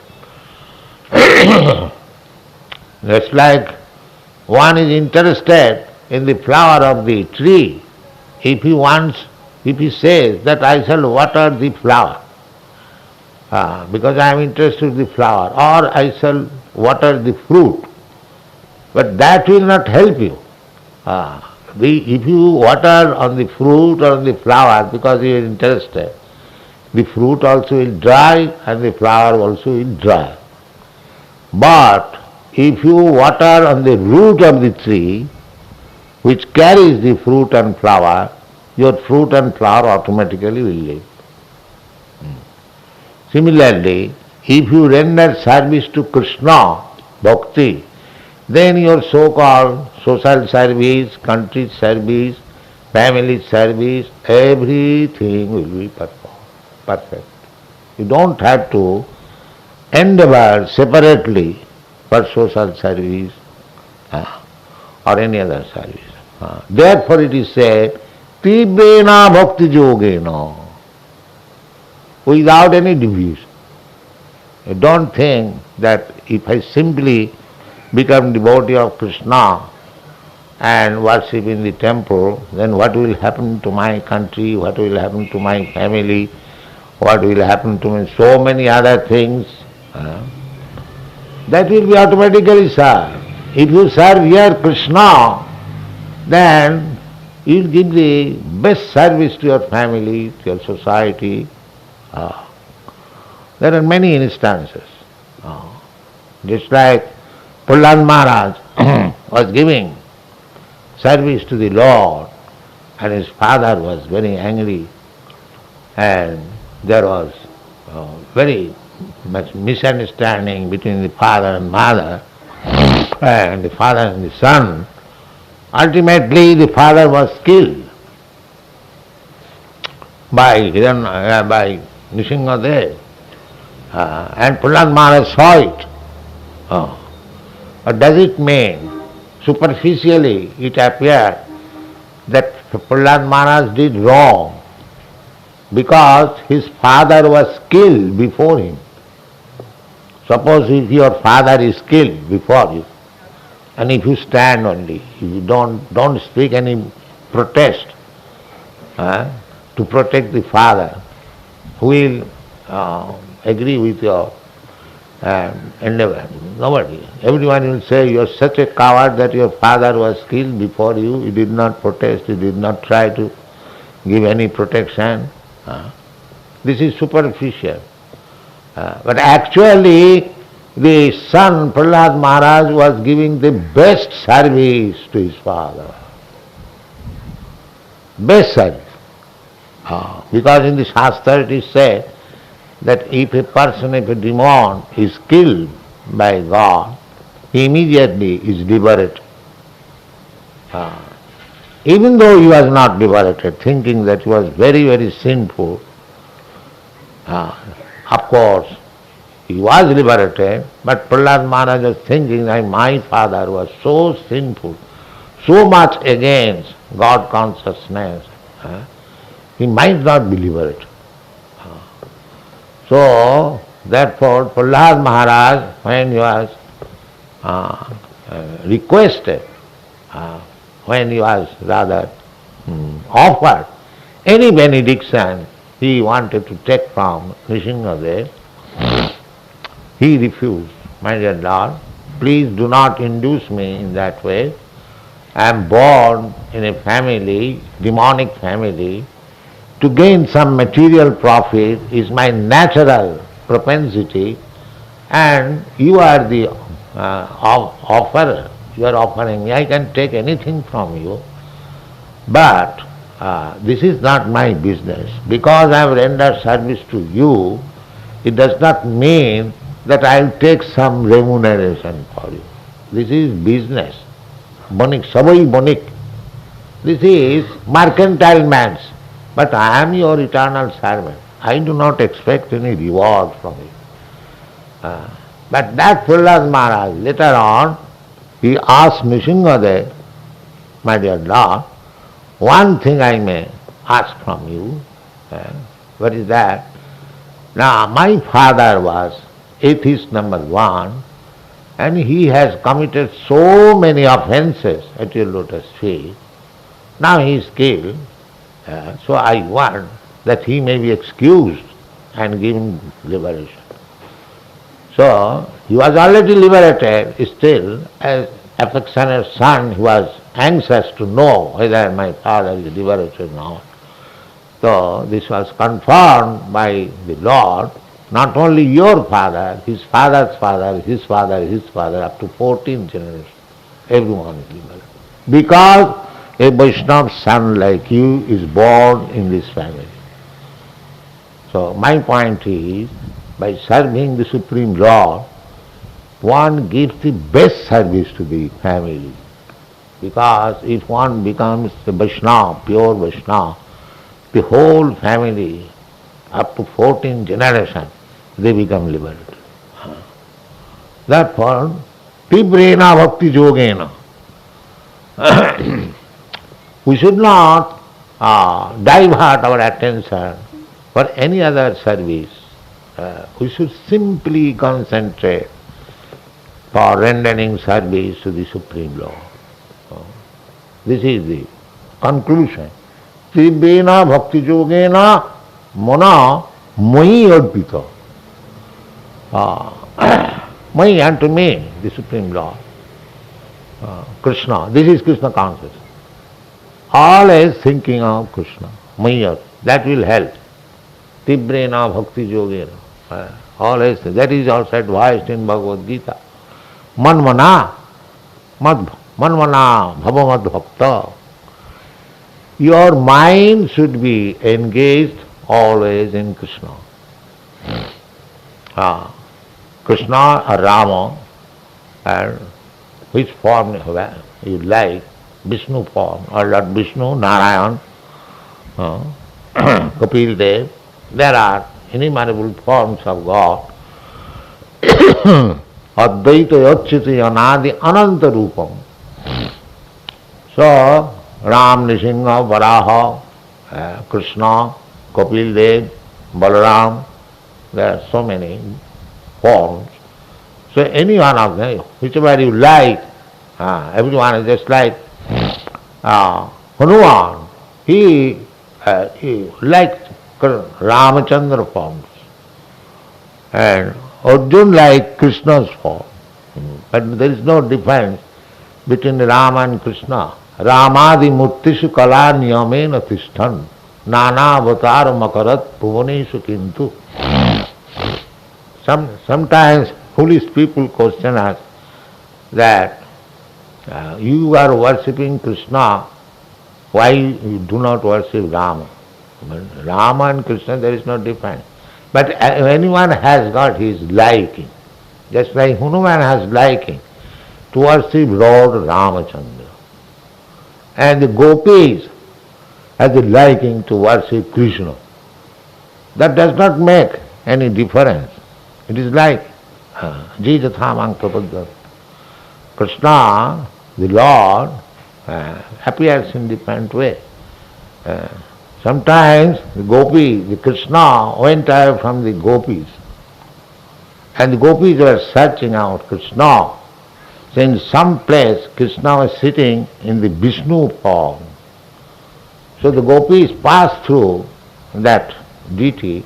Just like one is interested in the flower of the tree, if he says that I shall water the flower, because I am interested in the flower, or I shall water the fruit, but that will not help you. If you water on the fruit or on the flower because you are interested, the fruit also will dry and the flower also will dry. But if you water on the root of the tree, which carries the fruit and flower, your fruit and flower automatically will live. Similarly, if you render service to Krishna, bhakti, then your so-called social service, country service, family service, everything will be perfect. You don't have to endeavor separately for social service or any other service. Therefore it is said, Tibrena bhakti yogena, without any deviation. You don't think that if I simply become devotee of Krishna and worship in the temple, then what will happen to my country, what will happen to my family, what will happen to me, so many other things. That will be automatically served. If you serve here Krishna, then you will give the best service to your family, to your society. There are many instances. Just like Prahlad Maharaj was giving service to the Lord and his father was very angry and there was very much misunderstanding between the father and mother and the father and the son. Ultimately the father was killed by Nrsimhadev and Prahlad Maharaj saw it. What does it mean? Superficially it appeared that Prahlad Maharaj did wrong because his father was killed before him. Suppose if your father is killed before you, and if you stand only, if you don't speak any protest to protect the father, who will agree with your endeavor? Nobody. Everyone will say, you are such a coward that your father was killed before you, you did not protest, you did not try to give any protection. This is superficial. But actually, the son, Prahlad Maharaj, was giving the best service to his father. Best service. Because in the Shastra it is said that if a person, if a demon is killed by God, he immediately is liberated. Even though he was not liberated, thinking that he was very, very sinful, of course, he was liberated, but Prahlad Maharaj was thinking that my father was so sinful, so much against God consciousness, he might not be liberated. So, therefore, Prahlad Maharaj, when he was requested, when he was rather offered any benediction he wanted to take from Nrsimhadev, he refused. My dear Lord, please do not induce me in that way. I am born in a family, demonic family. To gain some material profit is my natural propensity, and you are the offerer. You are offering me. I can take anything from you, but this is not my business. Because I have rendered service to you, it does not mean that I will take some remuneration for you. This is business. Bonik, Savai Bonik. This is mercantile man's. But I am your eternal servant. I do not expect any reward from you. But that Prahlad Maharaj, later on, he asked Nrsimhadev, my dear Lord, one thing I may ask from you. What is that? Now, my father was atheist number one, and he has committed so many offences at your lotus feet. Now he is killed, so I want that he may be excused and given liberation. So he was already liberated, still as affectionate son, he was anxious to know whether my father is liberated or not. So this was confirmed by the Lord, not only your father, his father's father, his father, his father, up to 14 generations, everyone is liberated. Because a Vaishnava son like you is born in this family. So my point is, by serving the Supreme Lord, one gives the best service to the family. Because if one becomes a Vaishnava, pure Vaishnava, the whole family, up to 14 generations, they become liberated. Therefore, tibrena bhakti yogena. We should not divert our attention for any other service. We should simply concentrate for rendering service to the Supreme Lord. This is the conclusion. Tibrena bhakti yogena mana mai arpita. Mai unto me, the Supreme Lord. Krishna, this is Krishna consciousness. Always thinking of Krishna, Maya, that will help. Tibrena bhakti yogena. Always, that is also advised in Bhagavad Gita. Manmana bhavamad bhakta. Your mind should be engaged always in Krishna. Krishna or Rama, and which form you like, Vishnu form, or Lord Vishnu, Narayan, Kapil Dev, there are innumerable forms of God. Advaita Yachiti Anadi Ananta Rupam. So, Ram, Nrsimha, Varaha, Krishna, Kapil Dev, Balaram, there are so many forms. So any one of them, whichever you like, everyone is just like Hanuman. He liked Ramachandra forms, and Arjuna liked Krishna's form. But there is no difference between Rama and Krishna. Ramadi murtishu kala niyamena tishtan nana avatar makarat bhuvaneshu kintu. Sometimes foolish people question us that you are worshipping Krishna, why you do not worship Rama? Rama and Krishna, there is no difference. But anyone has got his liking. Just like Hanuman has liking to worship Lord Ramachandra. And the gopis have the liking to worship Krishna. That does not make any difference. It is like Jijathamang Prapadyat. Krishna, the Lord, appears in different way. Sometimes the Krishna went away from the gopis, and the gopis were searching out Krishna. So in some place Krishna was sitting in the Vishnu form. So the gopis passed through that deity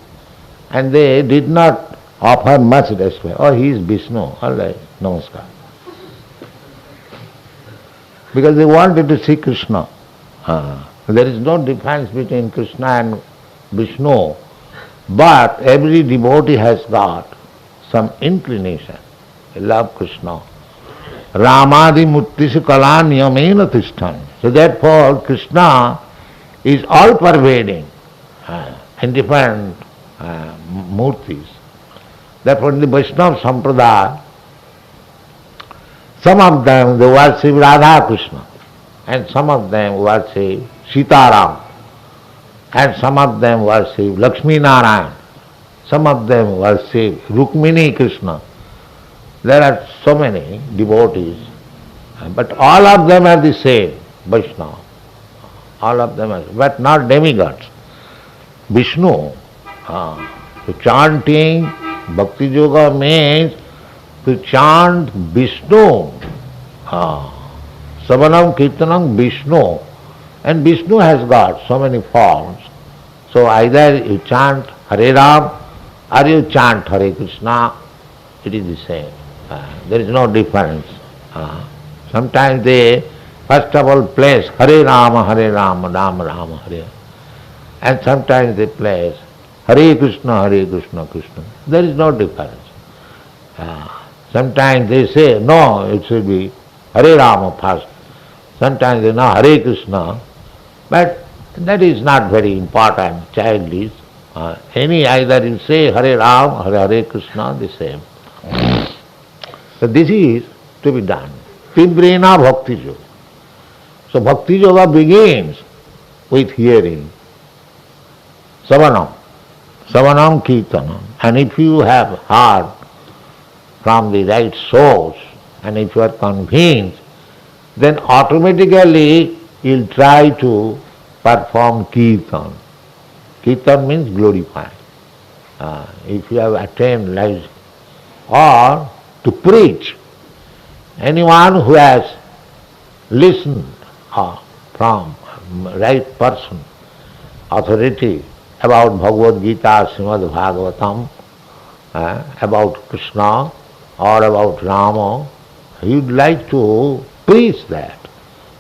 and they did not offer much respect. Oh, he is Vishnu, all right, namaskar. Because they wanted to see Krishna. There is no difference between Krishna and Vishnu, but every devotee has got some inclination. They love Krishna. Ramadi murtishu kala niyamena tishtan. So therefore Krishna is all pervading in different murtis. Therefore in the Vaishnava Sampradaya, some of them they worship Radha Krishna, and some of them worship Sitaram, and some of them worship Lakshmi Narayan, Some of them worship Rukmini Krishna. There are so many devotees, but all of them are the same, Vaishnava. All of them are, but not demigods. Vishnu, so chanting Bhakti Yoga means to chant Vishnu. Savanam Kirtanam Vishnu. And Vishnu has got so many forms. So either you chant Hare Ram or you chant Hare Krishna, it is the same. There is no difference. Sometimes they first of all place Hare Rama, Ram Rama, Hare. And sometimes they place Hare Krishna, Krishna. There is no difference. Sometimes they say, no, it should be Hare Rama first. Sometimes they know Hare Krishna. But that is not very important, childish. Either you say Hare Ram or Hare Krishna, the same. So this is to be done. Tivrena Bhakti Yoga. So Bhakti Yoga begins with hearing. Savanam Kirtanam. And if you have heard from the right source, and if you are convinced, then automatically you'll try to perform Kirtan. Kirtan means glorify. If you have attained life, or to preach. Anyone who has listened from right person, authority about Bhagavad Gita, Srimad Bhagavatam, about Krishna or about Rama, he would like to preach that.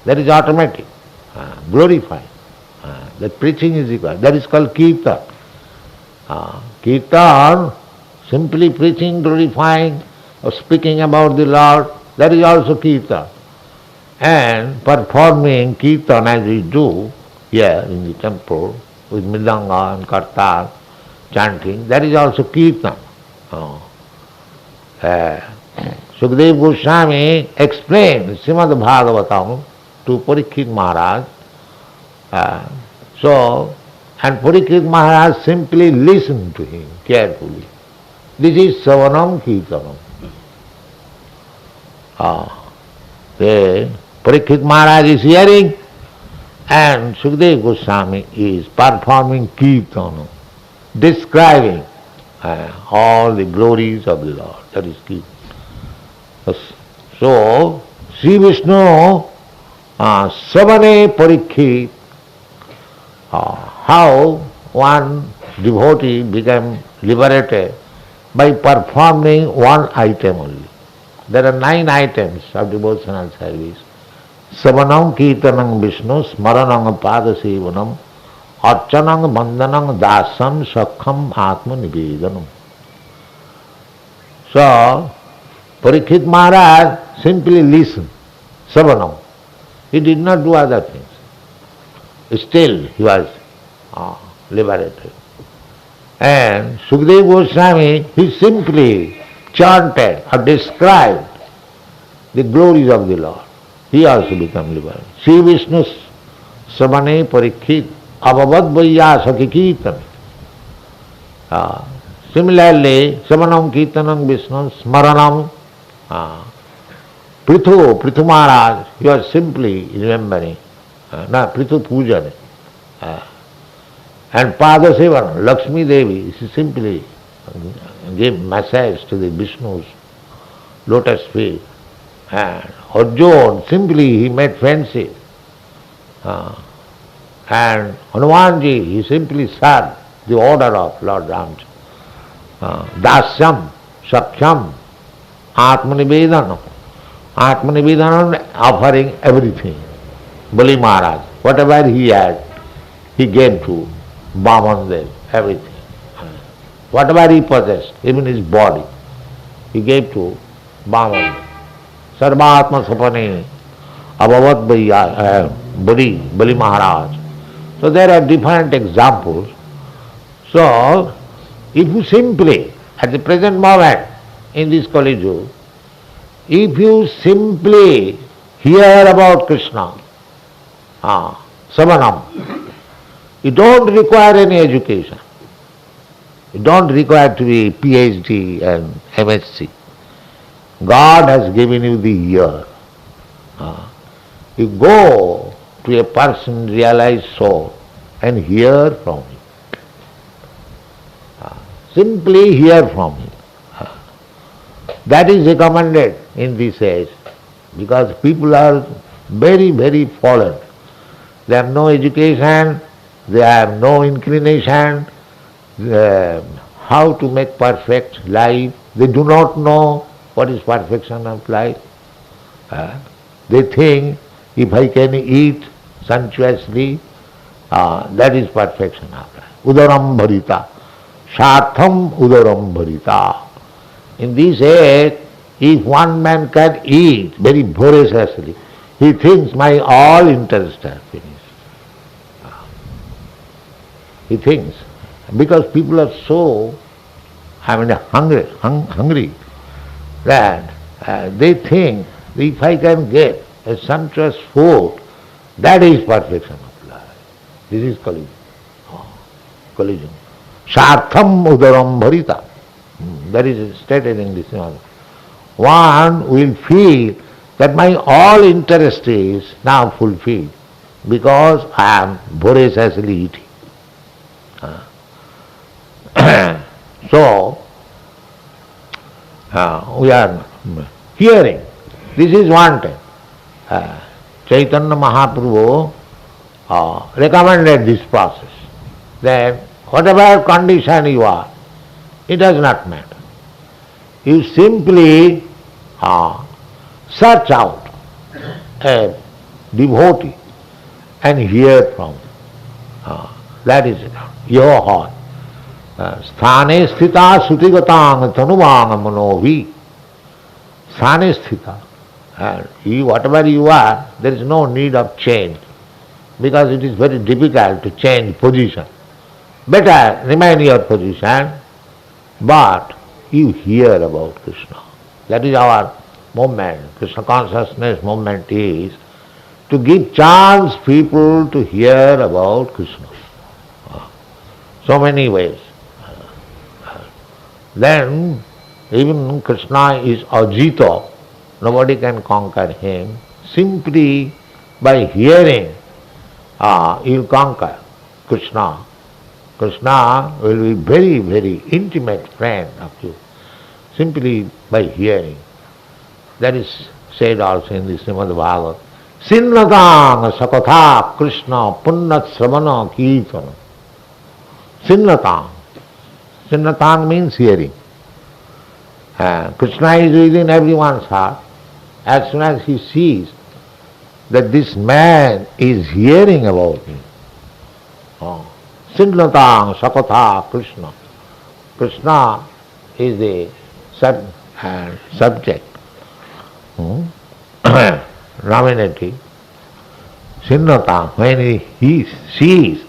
That is automatic. Glorify. That preaching is required. That is called Kirtan. Kirtan, simply preaching, glorifying, or speaking about the Lord, that is also Kirtan. And performing Kirtan as we do here in the temple, with Mridanga and Kirtans, chanting, that is also Kirtan. Sukadeva Goswami explained Srimad Bhagavatam to Parikshit Maharaj. And Parikshit Maharaj simply listened to him carefully. This is Savanam Kirtanam. Parikshit Maharaj is hearing, and Sukadeva Goswami is performing Kirtanam, describing all the glories of the Lord. That is Kirtan. So, Sri Vishnu, Savane Parikshit, how one devotee became liberated by performing one item only. There are 9 items of devotional service. Savanam Kirtanam Vishnu, Smaranam Padasevanam, Archanam Bandhanam Dasam Sakham Atma Nivedanam. So, Parikshit Maharaj simply listened, Savanam. He did not do other things. Still he was liberated. And Sukadeva Goswami, he simply chanted or described the glories of the Lord. He also became liberated. Sri Vishnu Savane Parikshit Abhavad Vaya Sakhi Kirtan. Similarly, Savanam Kirtanam Vishnu Smaranam Prithu Maharaj, he was simply remembering, Prithu Pujan. And Parthasarthi, Lakshmi Devi, she simply gave massage to the Vishnu's lotus feet. And Arjuna, simply he made friendship. And Hanumanji, he simply served the order of Lord Ramchandra. Dasyam, Sakhyam, Atmanivedanam. Atmanivedanam, offering everything. Bali Maharaj, whatever he had, he gave to Vamandev, everything. Whatever he possessed, even his body, he gave to Vamandev. Sarvatma Sapane, Abhavad Bali Maharaj. So there are different examples. So, if you simply, at the present moment, in this Kali Yuga, if you simply hear about Krishna, Savanam, you don't require any education. You don't require to be PhD and MSc. God has given you the ear. You go to a person, realized soul, and hear from him. Simply hear from him. That is recommended in this age, because people are very, very fallen. They have no education, they have no inclination how to make perfect life. They do not know what is perfection of life. They think if I can eat sumptuously, that is perfection of life. Udaram bharita. Sartham udaram bharita. In this age, if one man can eat very voraciously, he thinks my all interests are finished. He thinks, because people are so, hungry, that they think if I can get a sumptuous food, that is perfection of life. This is collision. Collision. Sartham udaram bharita. That is stated in this one. One will feel that my all interest is now fulfilled because I am voraciously eating. So, we are hearing. This is wanted. Chaitanya Mahaprabhu recommended this process. That whatever condition you are, it does not matter. You simply search out a devotee and hear from him. That is it. Your heart. Sthane sthita sutigatang tanuvang manovi. Sthane sthita. You, whatever you are, there is no need of change, because it is very difficult to change position. Better remain your position, but you hear about Krishna. That is our movement. Krishna consciousness movement is to give chance people to hear about Krishna. So many ways. Then even Krishna is Ajita. Nobody can conquer him. Simply by hearing, you will conquer Krishna. Krishna will be very, very intimate friend of you, simply by hearing. That is said also in the Srimad Bhagavad. Sinnatang sakatha Krishna punnat sravana kirtana. Sinnatang. Sinnatang means hearing. Krishna is within everyone's heart. As soon as he sees that this man is hearing about me, Sinnatang sakatha Krishna. Krishna is the subject, nominative. Sinnatang, when he sees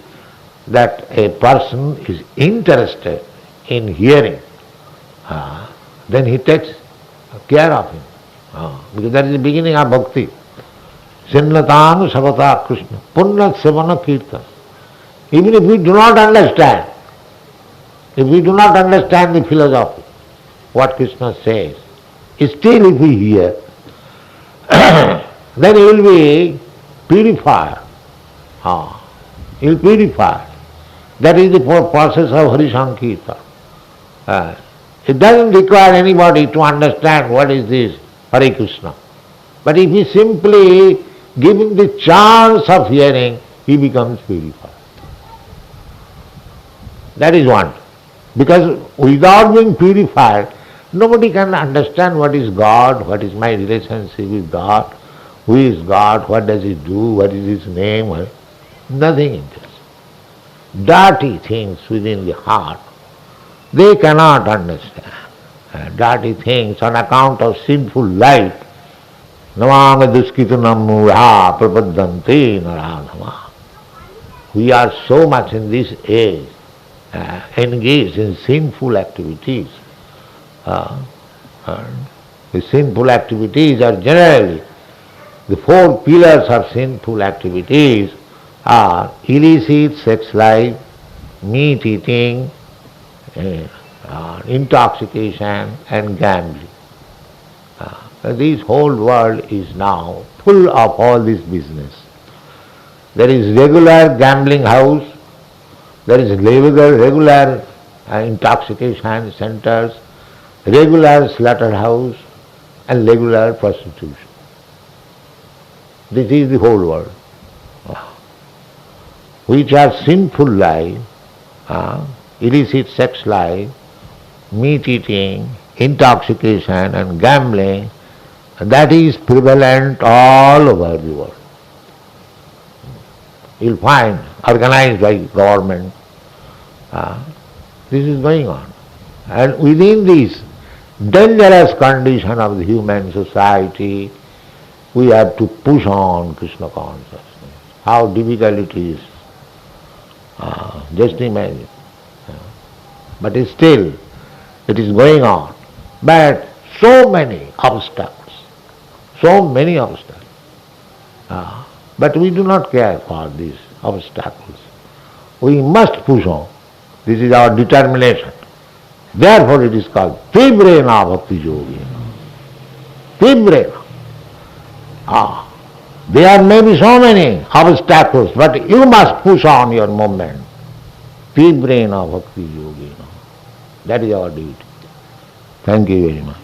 that a person is interested in hearing, then he takes care of him. Because that is the beginning of bhakti. Sinnatang sakata Krishna. Punnat sevana kirtan. Even if we do not understand, the philosophy, what Krishna says, still if we hear, then he will be purified. He will purify. That is the process of Hari Sankirtan. It doesn't require anybody to understand what is this Hare Krishna. But if he simply give him the chance of hearing, he becomes purified. That is one. Because without being purified, nobody can understand what is God, what is my relationship with God, who is God, what does he do, what is his name, nothing in this. Dirty things within the heart, they cannot understand. Dirty things on account of sinful life. Namanga duskitanam mudha prapadanti naradhama. We are so much in this age engaged in sinful activities. The sinful activities are generally, the four pillars of sinful activities are illicit sex life, meat eating, intoxication and gambling. This whole world is now full of all this business. There is regular gambling house, there is regular intoxication centers, regular slaughterhouse, and regular prostitution. This is the whole world. Which are sinful life, illicit sex life, meat eating, intoxication and gambling, that is prevalent all over the world. You'll find organized by government. This is going on. And within this dangerous condition of the human society, we have to push on Krishna consciousness. How difficult it is. Just imagine. But still, it is going on. But so many obstacles. But we do not care for these obstacles. We must push on. This is our determination. Therefore it is called Tibrena Bhakti Yogena. Tibrena. There may be so many obstacles, but you must push on your movement. Tibrena Bhakti Yogena. That is our duty. Thank you very much.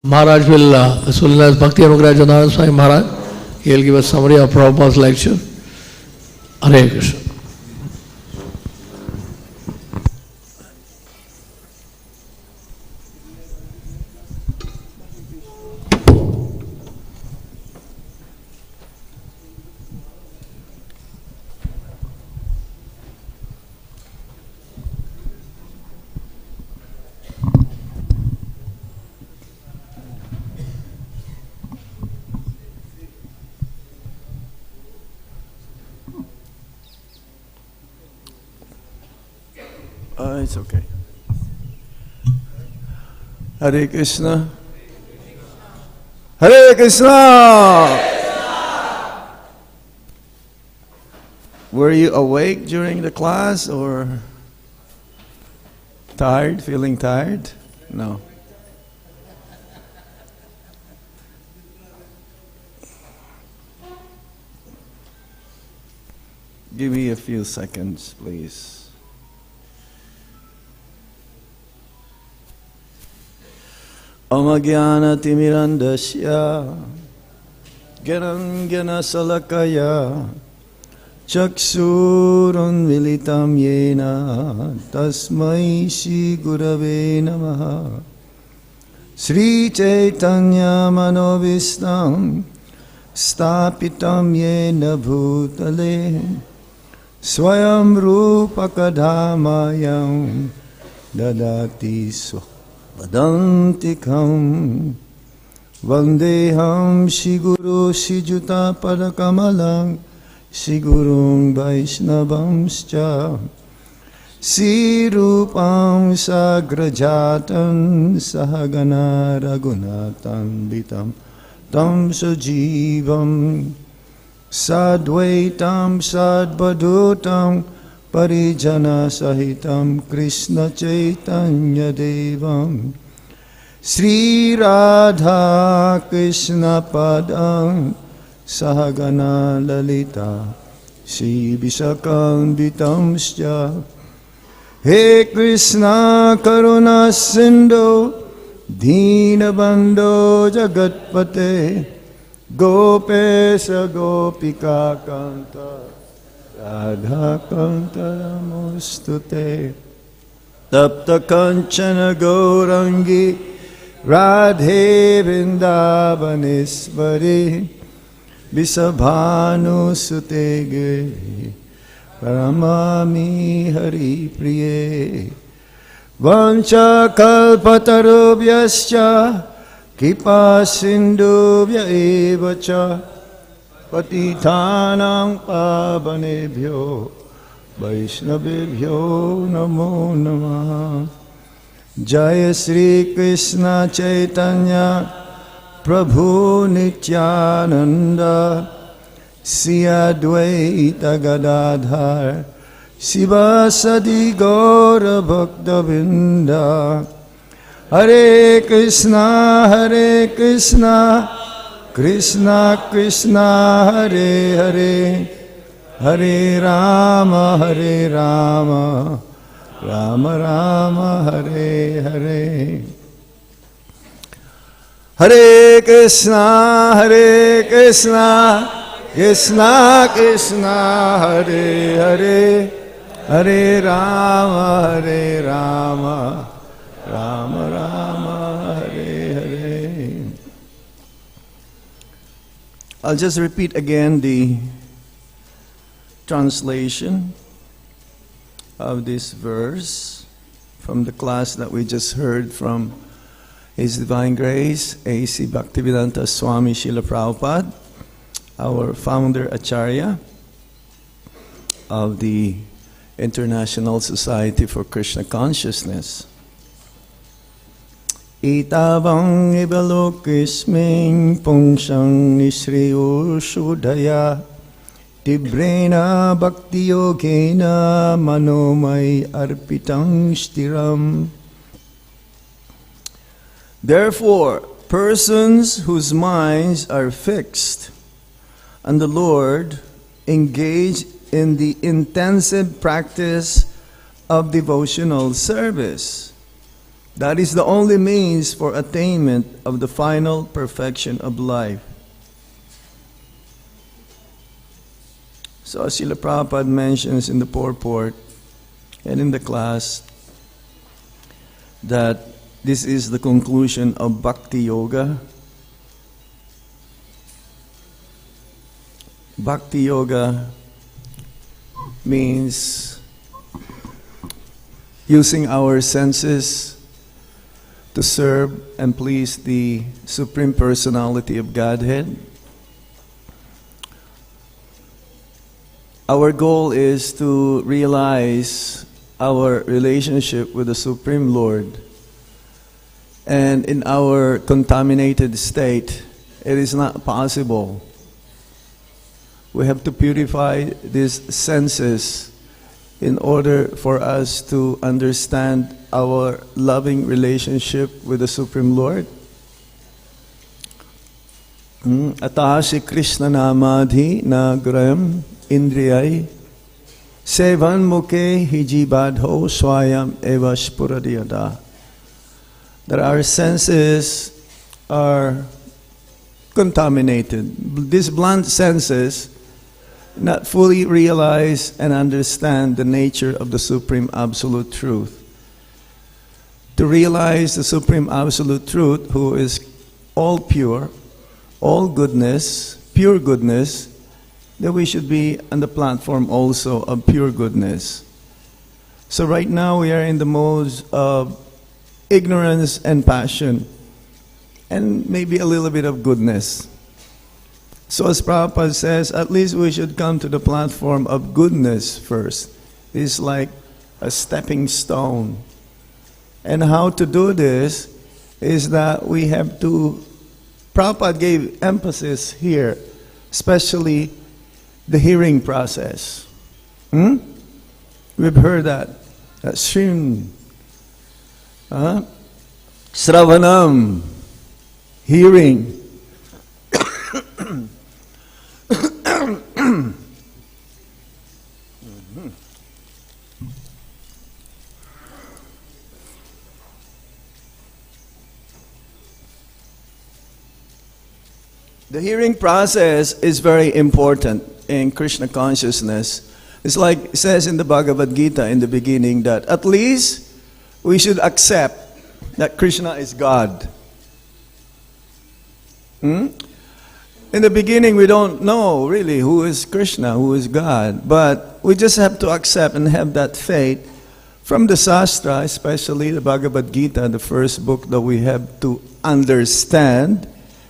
Maharaj will, as soon as Bhakti Anugrah Janardana Swami Maharaj, he will give a summary of Prabhupada's lecture. Hare Krishna. It's okay. Hare Krishna. Hare Krishna. Were you awake during the class or tired, feeling tired? No. Give me a few seconds, please. Amagyana timirandasya Gyanam salakaya Chaksurun militam yena Tasmai Shri Gurave Namaha Sri Chaitanya Manovistam Stapitam Yena Bhutale Swayam Rupa Kadhamayam Dadati Suha Vadantikam Vandeham Shiguru Shijuta Padakamalang Shigurung Vaishnavamscha Sirupam Sagrajatan Sahagana Raghunatan Vitam Tam Sajivam Sadvaitam Sadvadutam Parijana Sahitam Krishna Chaitanya Devam Sri Radha Krishna Padam Sahagana Lalita Shri Vishakam Vitamscha He Krishna Karuna Sindhu Deenabandho Jagatpate Gopesha Gopika Kanta Radha Kanta Namostute Tapta Kanchana Gaurangi Radhe Vrindavaneshwari Visabhanu Sute Giri Paramami Hari Priye Vancha Kalpatarubhyascha Kripa Sindhuvya Evacha Patitanam Pavanebhyo Vaishnavebhyo Namo Namah. Jaya Sri Krishna Chaitanya Prabhu Nityananda Sri Advaita Gadadhar Sivasadi Gaura Bhaktavinda. Hare Krishna Krishna Krishna Hare Hare Hare Rama Rama Rama Hare Hare. Hare Krishna Krishna Krishna Hare Hare Hare Rama Rama Rama Hare Hare. I'll just repeat again the translation of this verse from the class that we just heard from His Divine Grace A.C. Bhaktivedanta Swami Srila Prabhupada, our founder Acharya of the International Society for Krishna Consciousness. Itavang ibalokisming pungsang nisriyo sudhaya Tibrena bhakti yogena manomai arpitang stiram. Therefore, persons whose minds are fixed on the Lord engage in the intensive practice of devotional service. That is the only means for attainment of the final perfection of life. So Srila Prabhupada mentions in the purport and in the class that this is the conclusion of Bhakti Yoga. Bhakti Yoga means using our senses to serve and please the Supreme Personality of Godhead. Our goal is to realize our relationship with the Supreme Lord. And in our contaminated state, it is not possible. We have to purify these senses in order for us to understand our loving relationship with the Supreme Lord. Atashi Krishna namadhi nagrayam indriyai sevan mukhe hijibadho swayam eva spuradiyada. That our senses are contaminated. These blunt senses not fully realize and understand the nature of the Supreme Absolute Truth. To realize the Supreme Absolute Truth, who is all pure, all goodness, pure goodness, that we should be on the platform also of pure goodness. So right now we are in the modes of ignorance and passion, and maybe a little bit of goodness. So as Prabhupada says, at least we should come to the platform of goodness first. It's like a stepping stone. And how to do this is that we have to, Prabhupada gave emphasis here, especially the hearing process. We've heard that. That's Shrim. Sravanam, hearing. The hearing process is very important in Krishna consciousness. It's like it says in the Bhagavad Gita in the beginning that at least we should accept that Krishna is God. In the beginning, we don't know really who is Krishna, who is God, but we just have to accept and have that faith from the Shastra, especially the Bhagavad Gita, the first book that we have to understand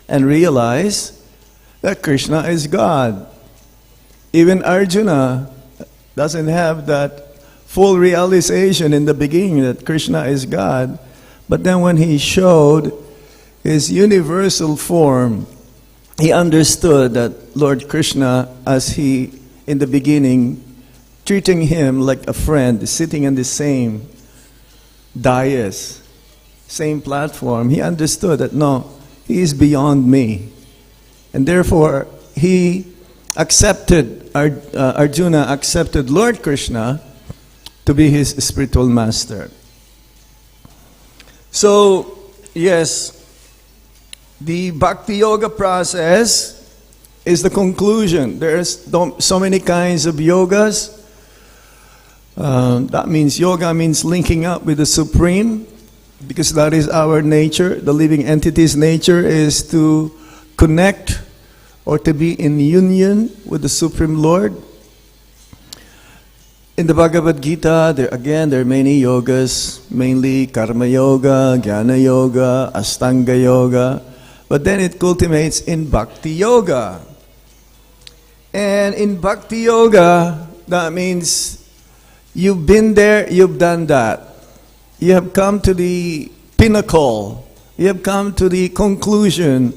and realize that Krishna is God. Even Arjuna doesn't have that full realization in the beginning that Krishna is God, but then when he showed his universal form, he understood that Lord Krishna, as he, in the beginning, treating him like a friend, sitting on the same dais, same platform, he understood that no, he is beyond me. And therefore, he accepted, Arjuna accepted Lord Krishna to be his spiritual master. So, yes, the Bhakti Yoga process is the conclusion. There's so many kinds of yogas. That means yoga means linking up with the Supreme, because that is our nature. The living entity's nature is to connect or to be in union with the Supreme Lord. In the Bhagavad Gita, there are many yogas, mainly Karma Yoga, Jnana Yoga, Ashtanga Yoga. But then it culminates in Bhakti Yoga. And in Bhakti Yoga, that means you've been there, you've done that. You have come to the pinnacle. You have come to the conclusion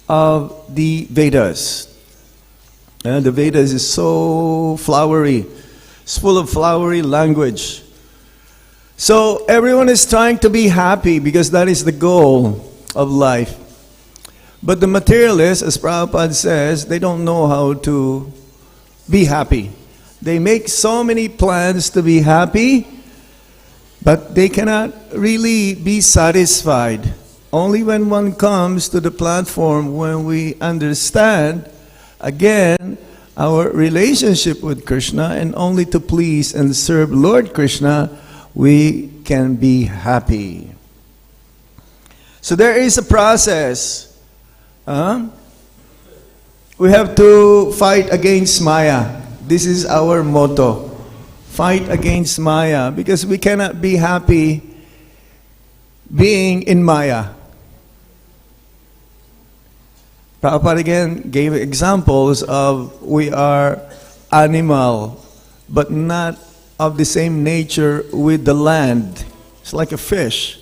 of the Vedas. The Vedas is so flowery. It's full of flowery language. So everyone is trying to be happy because that is the goal of life. But the materialists, as Prabhupada says, they don't know how to be happy. They make so many plans to be happy, but they cannot really be satisfied. Only when one comes to the platform, when we understand, again, our relationship with Krishna, and only to please and serve Lord Krishna, we can be happy. So there is a process. We have to fight against Maya. This is our motto. Fight against Maya, because we cannot be happy being in Maya. Prabhupada again gave examples of we are animal, but not of the same nature with the land. It's like a fish.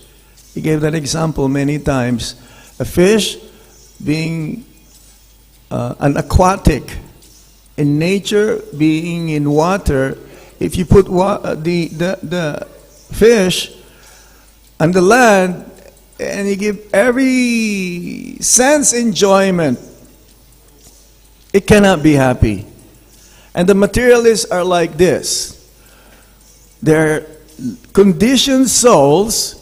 He gave that example many times. A fish being an aquatic, in nature being in water. If you put the fish on the land and you give every sense enjoyment, it cannot be happy. And the materialists are like this. They're conditioned souls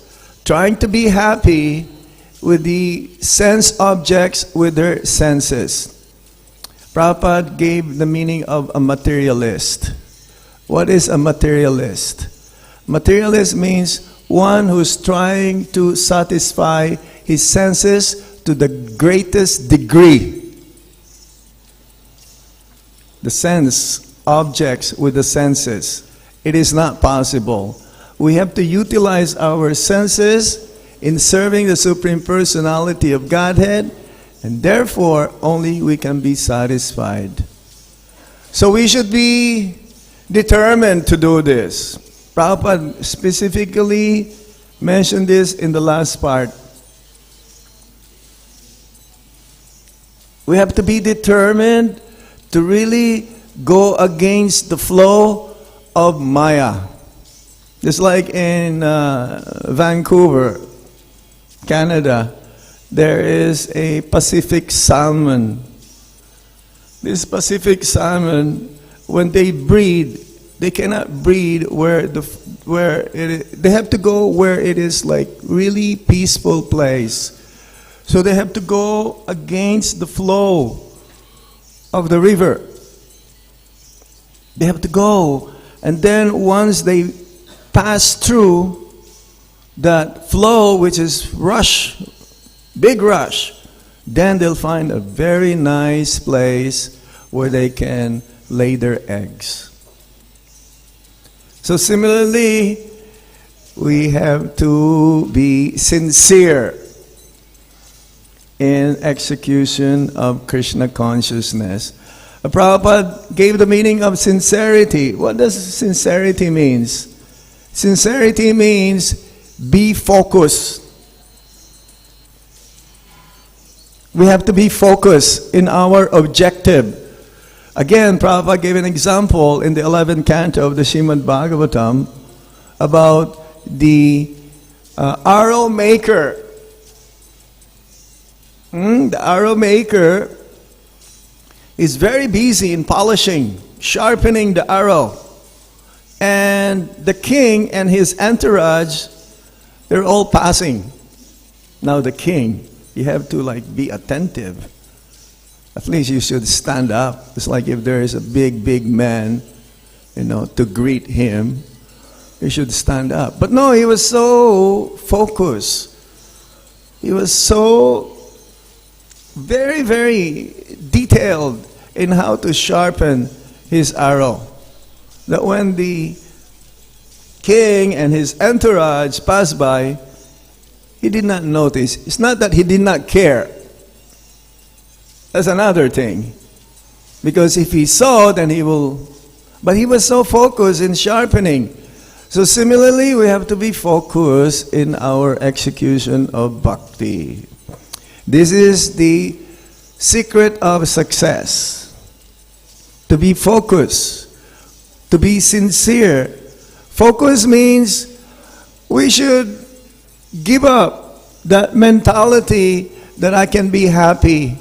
trying to be happy with the sense objects with their senses. Prabhupada gave the meaning of a materialist. What is a materialist? Materialist means one who's trying to satisfy his senses to the greatest degree. The sense objects with the senses. It is not possible. We have to utilize our senses in serving the Supreme Personality of Godhead, and therefore only we can be satisfied. So we should be determined to do this. Prabhupada specifically mentioned this in the last part. We have to be determined to really go against the flow of Maya. Just like in Vancouver, Canada, there is a Pacific salmon. This Pacific salmon, when they breed, they cannot breed they have to go where it is like really peaceful place. So they have to go against the flow of the river. They have to go, and then once they pass through that flow, which is rush, big rush, then they'll find a very nice place where they can lay their eggs. So similarly, we have to be sincere in execution of Krishna consciousness. Prabhupada gave the meaning of sincerity. What does sincerity mean? Sincerity means be focused. We have to be focused in our objective. Again, Prabhupada gave an example in the 11th canto of the Srimad Bhagavatam about the arrow maker. The arrow maker is very busy in polishing, sharpening the arrow. And the king and his entourage, they're all passing. Now the king, you have to be attentive. At least you should stand up. It's like if there is a big man, to greet him, you should stand up. But no, he was so focused. He was so very, very detailed in how to sharpen his arrow, that when the king and his entourage passed by, he did not notice. It's not that he did not care. That's another thing. Because if he saw, then he will... But he was so focused in sharpening. So similarly, we have to be focused in our execution of bhakti. This is the secret of success. To be focused. To be sincere. Focus means we should give up that mentality that I can be happy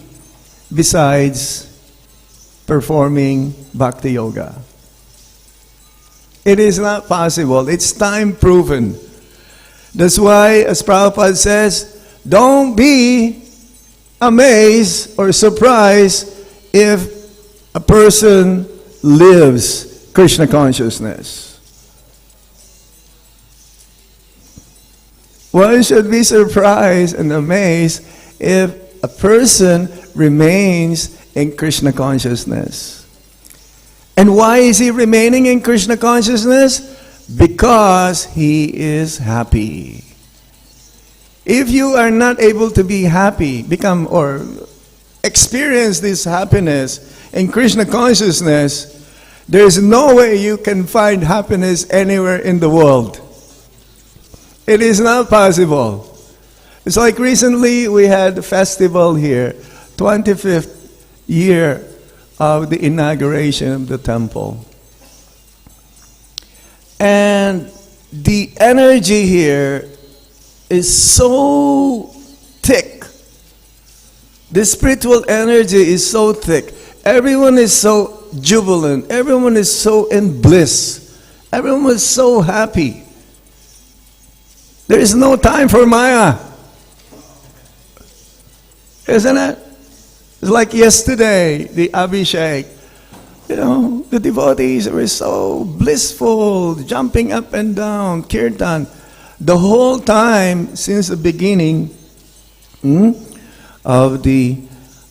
besides performing bhakti yoga. It is not possible. It's time proven. That's why, as Prabhupada says, don't be amazed or surprised if a person lives Krishna consciousness. One should be surprised and amazed if a person remains in Krishna consciousness. And why is he remaining in Krishna consciousness? Because he is happy. If you are not able to be happy, become or experience this happiness in Krishna consciousness, there is no way you can find happiness anywhere in the world. It is not possible. It's like recently we had a festival here, 25th year of the inauguration of the temple. And the energy here is so thick. The spiritual energy is so thick. Everyone is so jubilant. Everyone is so in bliss. Everyone is so happy. There is no time for Maya. Isn't it? It's like yesterday, the Abhishek. The devotees were so blissful, jumping up and down, Kirtan. The whole time, since the beginning of the,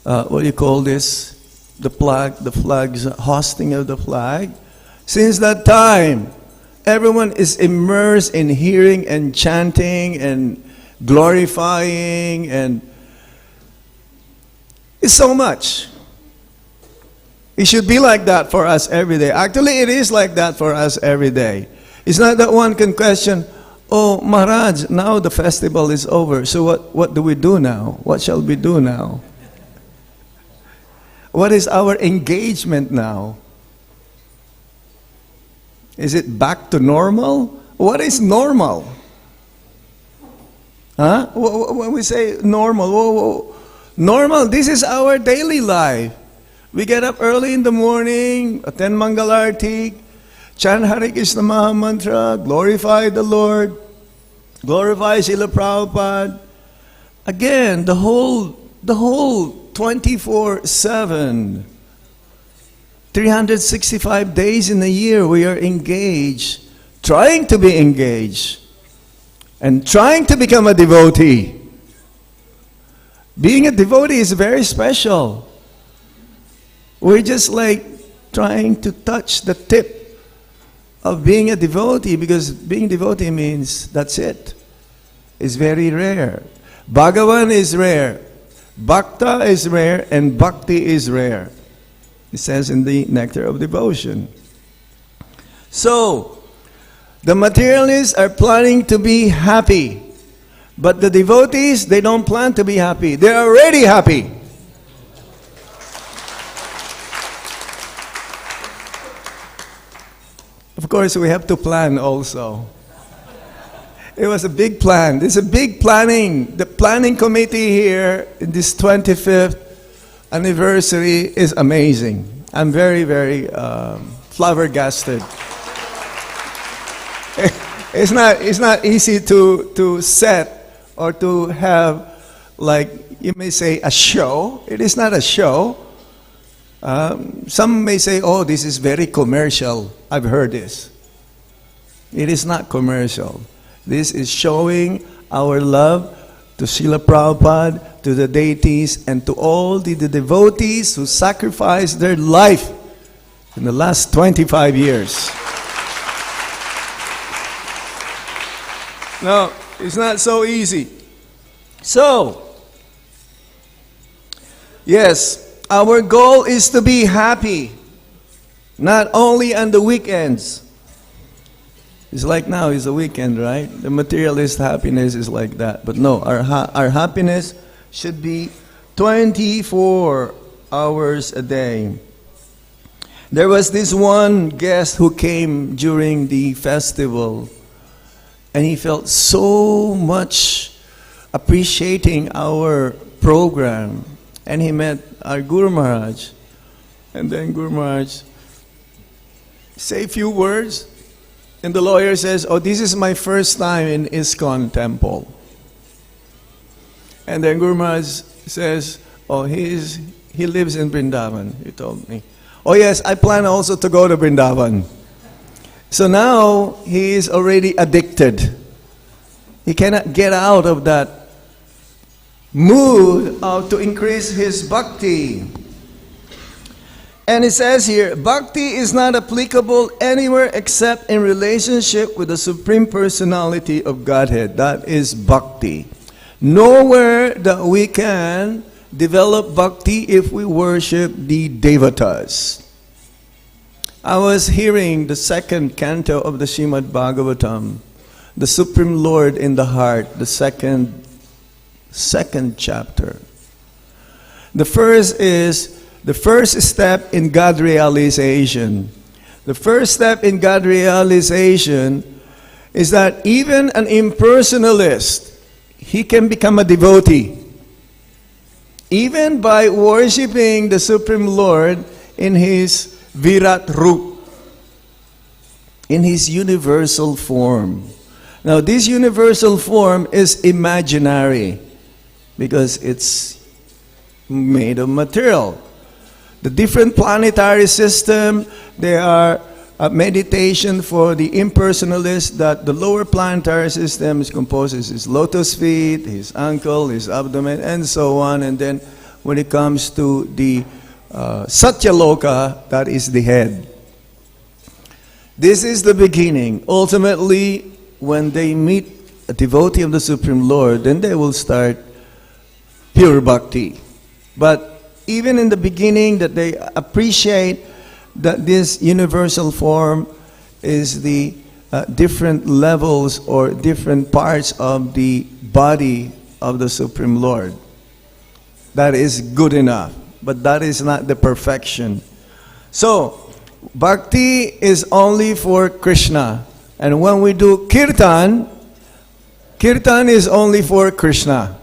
what do you call this? The flag's hosting of the flag. Since that time, everyone is immersed in hearing and chanting and glorifying, and it's so much. It should be like that for us every day. Actually, it is like that for us every day. It's not that one can question, oh, Maharaj, now the festival is over, so what do we do now? What shall we do now? What is our engagement now? Is it back to normal? What is normal? Huh? When we say normal, normal, this is our daily life. We get up early in the morning, attend Mangalarti, chant Hare Krishna Maha Mantra, glorify the Lord, glorify Srila Prabhupada. Again, the whole 24/7, 365 days in a year, we are engaged, trying to be engaged, and trying to become a devotee. Being a devotee is very special. We're just like trying to touch the tip of being a devotee, because being a devotee means that's it. It's very rare. Bhagavan is rare. Bhakta is rare, and bhakti is rare. It says in the Nectar of Devotion. So, the materialists are planning to be happy. But the devotees, they don't plan to be happy. They're already happy. Of course, we have to plan also. It was a big plan. There's a big planning. The planning committee here in this 25th anniversary is amazing. I'm very, very flabbergasted. It's not easy to set or to have, like you may say, a show. It is not a show. Some may say, oh, this is very commercial. I've heard this. It is not commercial. This is showing our love to Srila Prabhupada, to the deities, and to all the devotees who sacrificed their life in the last 25 years. No, it's not so easy. So, yes, our goal is to be happy, not only on the weekends. It's like now is the weekend, right? The materialist happiness is like that. But no, our happiness should be 24 hours a day. There was this one guest who came during the festival, and he felt so much appreciating our program. And he met our Guru Maharaj. And then Guru Maharaj say a few words. And the lawyer says, oh, this is my first time in Iskcon temple. And then Guru Maharaj says, oh, he lives in Vrindavan, he told me. Oh yes, I plan also to go to Vrindavan. So now he is already addicted. He cannot get out of that mood to increase his bhakti. And it says here, bhakti is not applicable anywhere except in relationship with the Supreme Personality of Godhead. That is bhakti. Nowhere that we can develop bhakti if we worship the devatas. I was hearing the second canto of the Srimad Bhagavatam, the Supreme Lord in the Heart, the second chapter. The first is the first step in God realization. The first step in God realization is that even an impersonalist, he can become a devotee. Even by worshiping the Supreme Lord in His Virat Rup, in His universal form. Now this universal form is imaginary because it's made of material. The different planetary system, there are meditation for the impersonalist that the lower planetary system is composed of his lotus feet, his ankle, his abdomen, and so on. And then when it comes to the Satyaloka, that is the head. This is the beginning. Ultimately, when they meet a devotee of the Supreme Lord, then they will start pure bhakti. But even in the beginning, that they appreciate that this universal form is the different levels or different parts of the body of the Supreme Lord. That is good enough, but that is not the perfection. So, bhakti is only for Krishna. And when we do kirtan, kirtan is only for Krishna.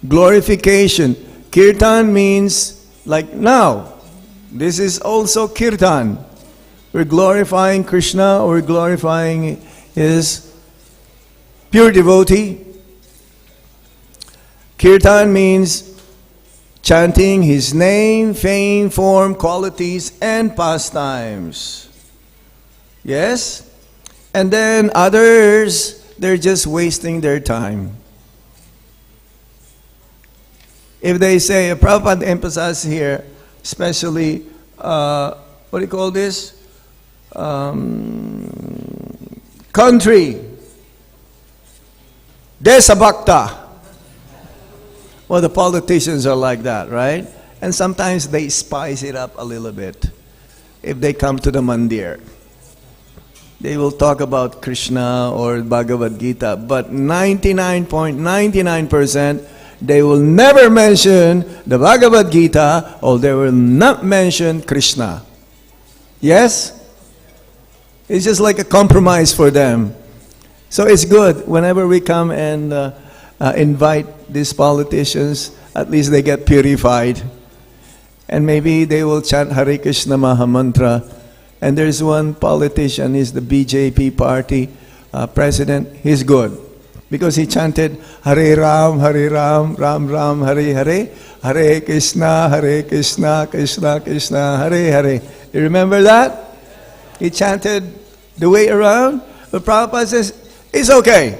Glorification. Kirtan means like now. This is also kirtan. We're glorifying Krishna, we're glorifying His pure devotee. Kirtan means chanting His name, fame, form, qualities, and pastimes. Yes? And then others, they're just wasting their time. If they say, Prabhupada emphasizes here, especially, what do you call this? Country. Desabhakta. Well, the politicians are like that, right? And sometimes they spice it up a little bit. If they come to the Mandir, they will talk about Krishna or Bhagavad Gita, but 99.99% they will never mention the Bhagavad Gita, or they will not mention Krishna. Yes? It's just like a compromise for them. So it's good whenever we come and invite these politicians, at least they get purified. And maybe they will chant Hare Krishna Maha Mantra. And there's one politician, he's the BJP party president, he's good. Because he chanted Hare Ram, Ram Ram, Hare Hare, Hare Krishna, Krishna Krishna, Hare Hare. You remember that? He chanted the way around. But Prabhupada says, it's okay.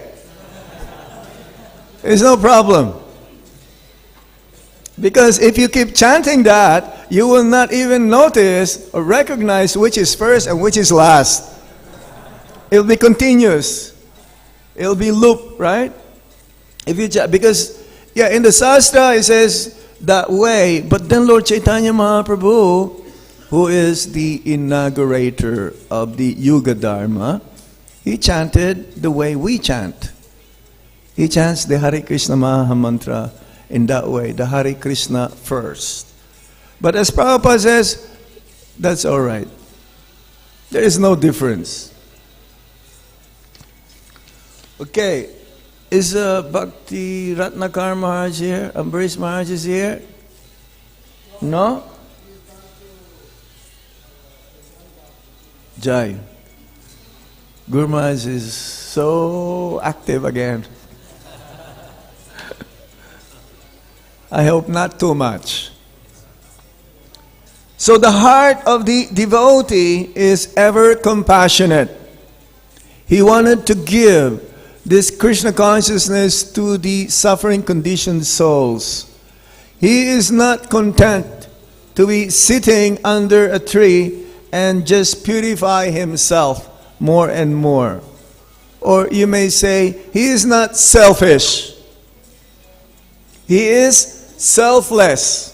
It's no problem. Because if you keep chanting that, you will not even notice or recognize which is first and which is last. It'll be continuous. It'll be loop, right? If you because in the Shastra it says that way, but then Lord Chaitanya Mahaprabhu, who is the inaugurator of the Yuga Dharma, he chanted the way we chant. He chants the Hare Krishna Maha Mantra in that way, the Hare Krishna first. But as Prabhupada says, that's all right. There is no difference. Okay, is Bhakti Ratnakar Maharaj here? Ambarish Maharaj is here? No? Jai. Guru Maharaj is so active again. I hope not too much. So the heart of the devotee is ever compassionate. He wanted to give this Krishna consciousness to the suffering conditioned souls. He is not content to be sitting under a tree and just purify himself more and more. Or you may say, he is not selfish. He is selfless.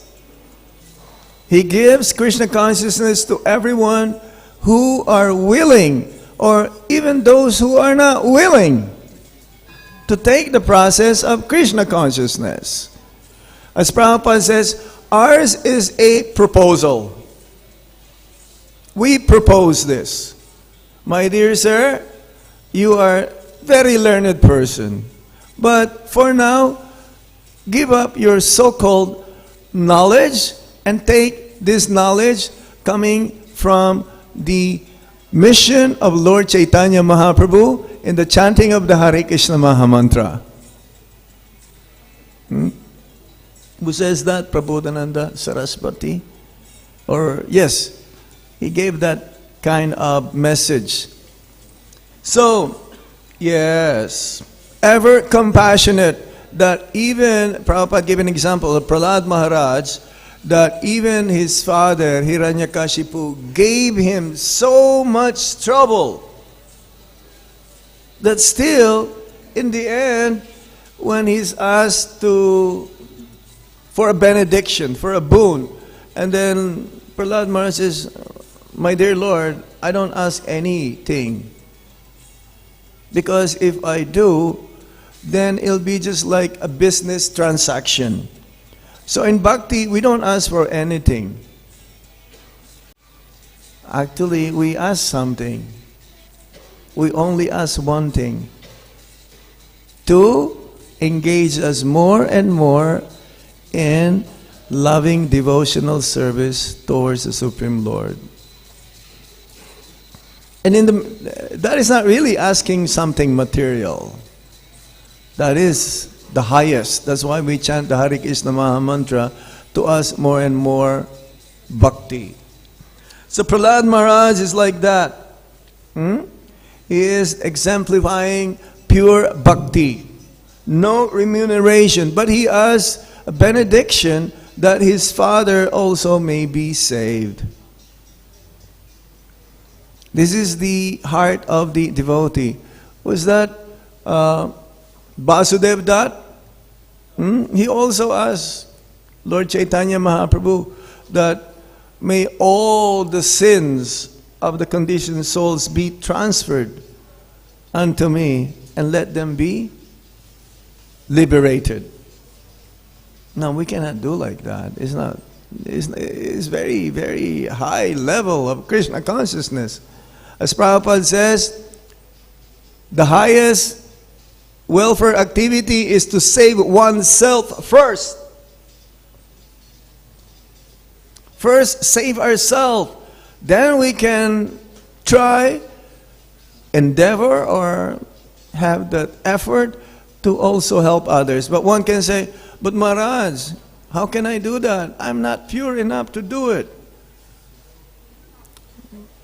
He gives Krishna consciousness to everyone who are willing, or even those who are not willing, to take the process of Krishna consciousness. As Prabhupada says, ours is a proposal. We propose this. My dear sir, you are a very learned person, but for now, give up your so-called knowledge and take this knowledge coming from the mission of Lord Chaitanya Mahaprabhu in the chanting of the Hare Krishna Maha Mantra. Who says that? Prabodhananda Saraswati? Or yes, he gave that kind of message. So, yes, ever compassionate, that even, Prabhupada gave an example of Prahlad Maharaj, that even his father, Hiranyakashipu, gave him so much trouble that still, in the end, when he's asked for a benediction, for a boon, and then Prahlad Maharaj says, my dear Lord, I don't ask anything, because if I do, then it'll be just like a business transaction. So in Bhakti, we don't ask for anything. Actually, we ask something. We only ask one thing: to engage us more and more in loving devotional service towards the Supreme Lord. And that is not really asking something material. That is the highest. That's why we chant the Hare Krishna Maha Mantra, to us more and more bhakti. So Prahlad Maharaj is like that. He is exemplifying pure bhakti. No remuneration. But he asks a benediction that his father also may be saved. This is the heart of the devotee. Was that Vasudev Dutt? He also asked Lord Chaitanya Mahaprabhu that may all the sins of the conditioned souls be transferred unto me and let them be liberated. Now we cannot do like that. It's very, very high level of Krishna consciousness. As Prabhupada says, the highest welfare activity is to save oneself first. First, save ourselves. Then we can try, endeavor, or have that effort to also help others. But one can say, but Maharaj, how can I do that? I'm not pure enough to do it.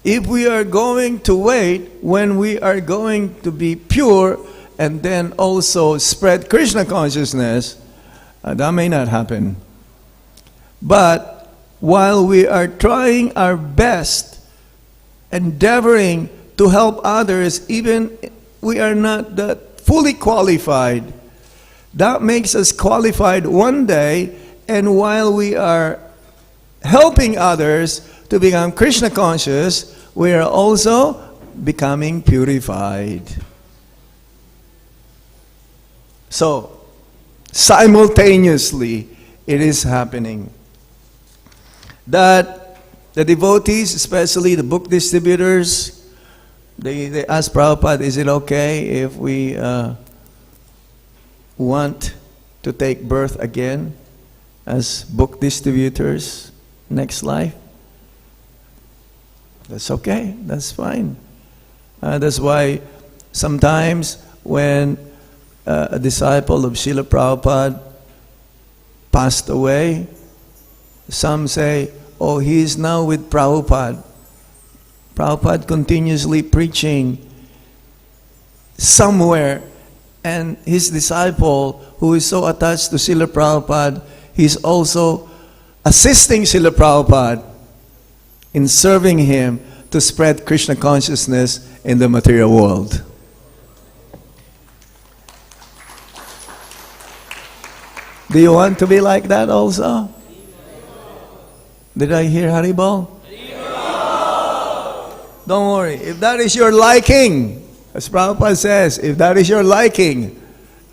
If we are going to wait when we are going to be pure and then also spread Krishna consciousness, that may not happen. But while we are trying our best, endeavoring to help others, even we are not that fully qualified, that makes us qualified one day, and while we are helping others to become Krishna conscious, we are also becoming purified. So, simultaneously, it is happening that the devotees, especially the book distributors, they ask Prabhupada, is it okay if we want to take birth again as book distributors next life? That's okay, that's fine. That's why sometimes when a disciple of Srila Prabhupada passed away, some say, oh, he is now with Prabhupada. Prabhupada continuously preaching somewhere, and his disciple, who is so attached to Srila Prabhupada, he's also assisting Srila Prabhupada in serving him to spread Krishna consciousness in the material world. Do you want to be like that also? Did I hear Haribol? Don't worry. If that is your liking, as Prabhupada says, if that is your liking,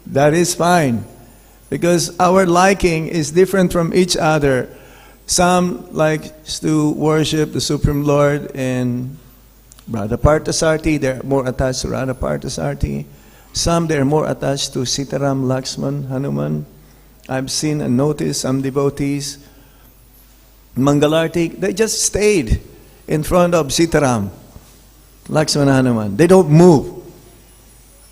that is fine. Because our liking is different from each other. Some like to worship the Supreme Lord in Radha Parthasarthi. They're more attached to Radha Parthasarthi. Some they're more attached to Sitaram, Lakshman, Hanuman. I've seen and noticed some devotees, Mangalarti, they just stayed in front of Sitaram, Lakshman, Hanuman. They don't move.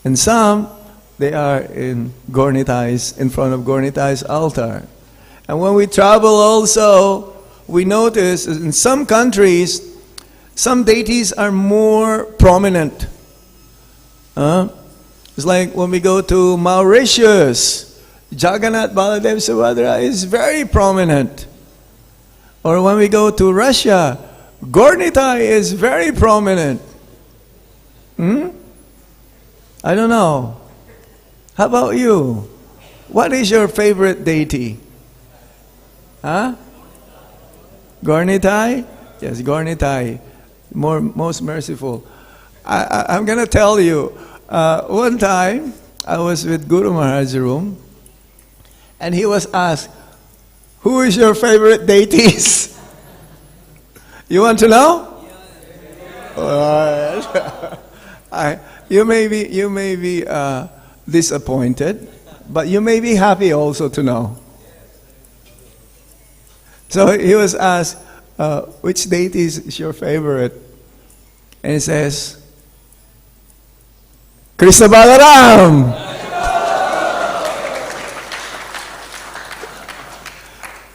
And some, they are in Gaura-Nitai's, in front of Gaura-Nitai's altar. And when we travel also, we notice in some countries, some deities are more prominent. It's like when we go to Mauritius, Jagannath Baladev Subhadra is very prominent. Or when we go to Russia, Gaura-Nitai is very prominent. I don't know. How about you? What is your favorite deity? Gaura-Nitai? Yes, Gaura-Nitai. Most merciful. I'm going to tell you, one time I was with Guru Maharaj's room, and he was asked, who is your favorite deities? You want to know? You may be disappointed, but you may be happy also to know. So he was asked, which deity is your favorite? And he says, Krishna Balaram.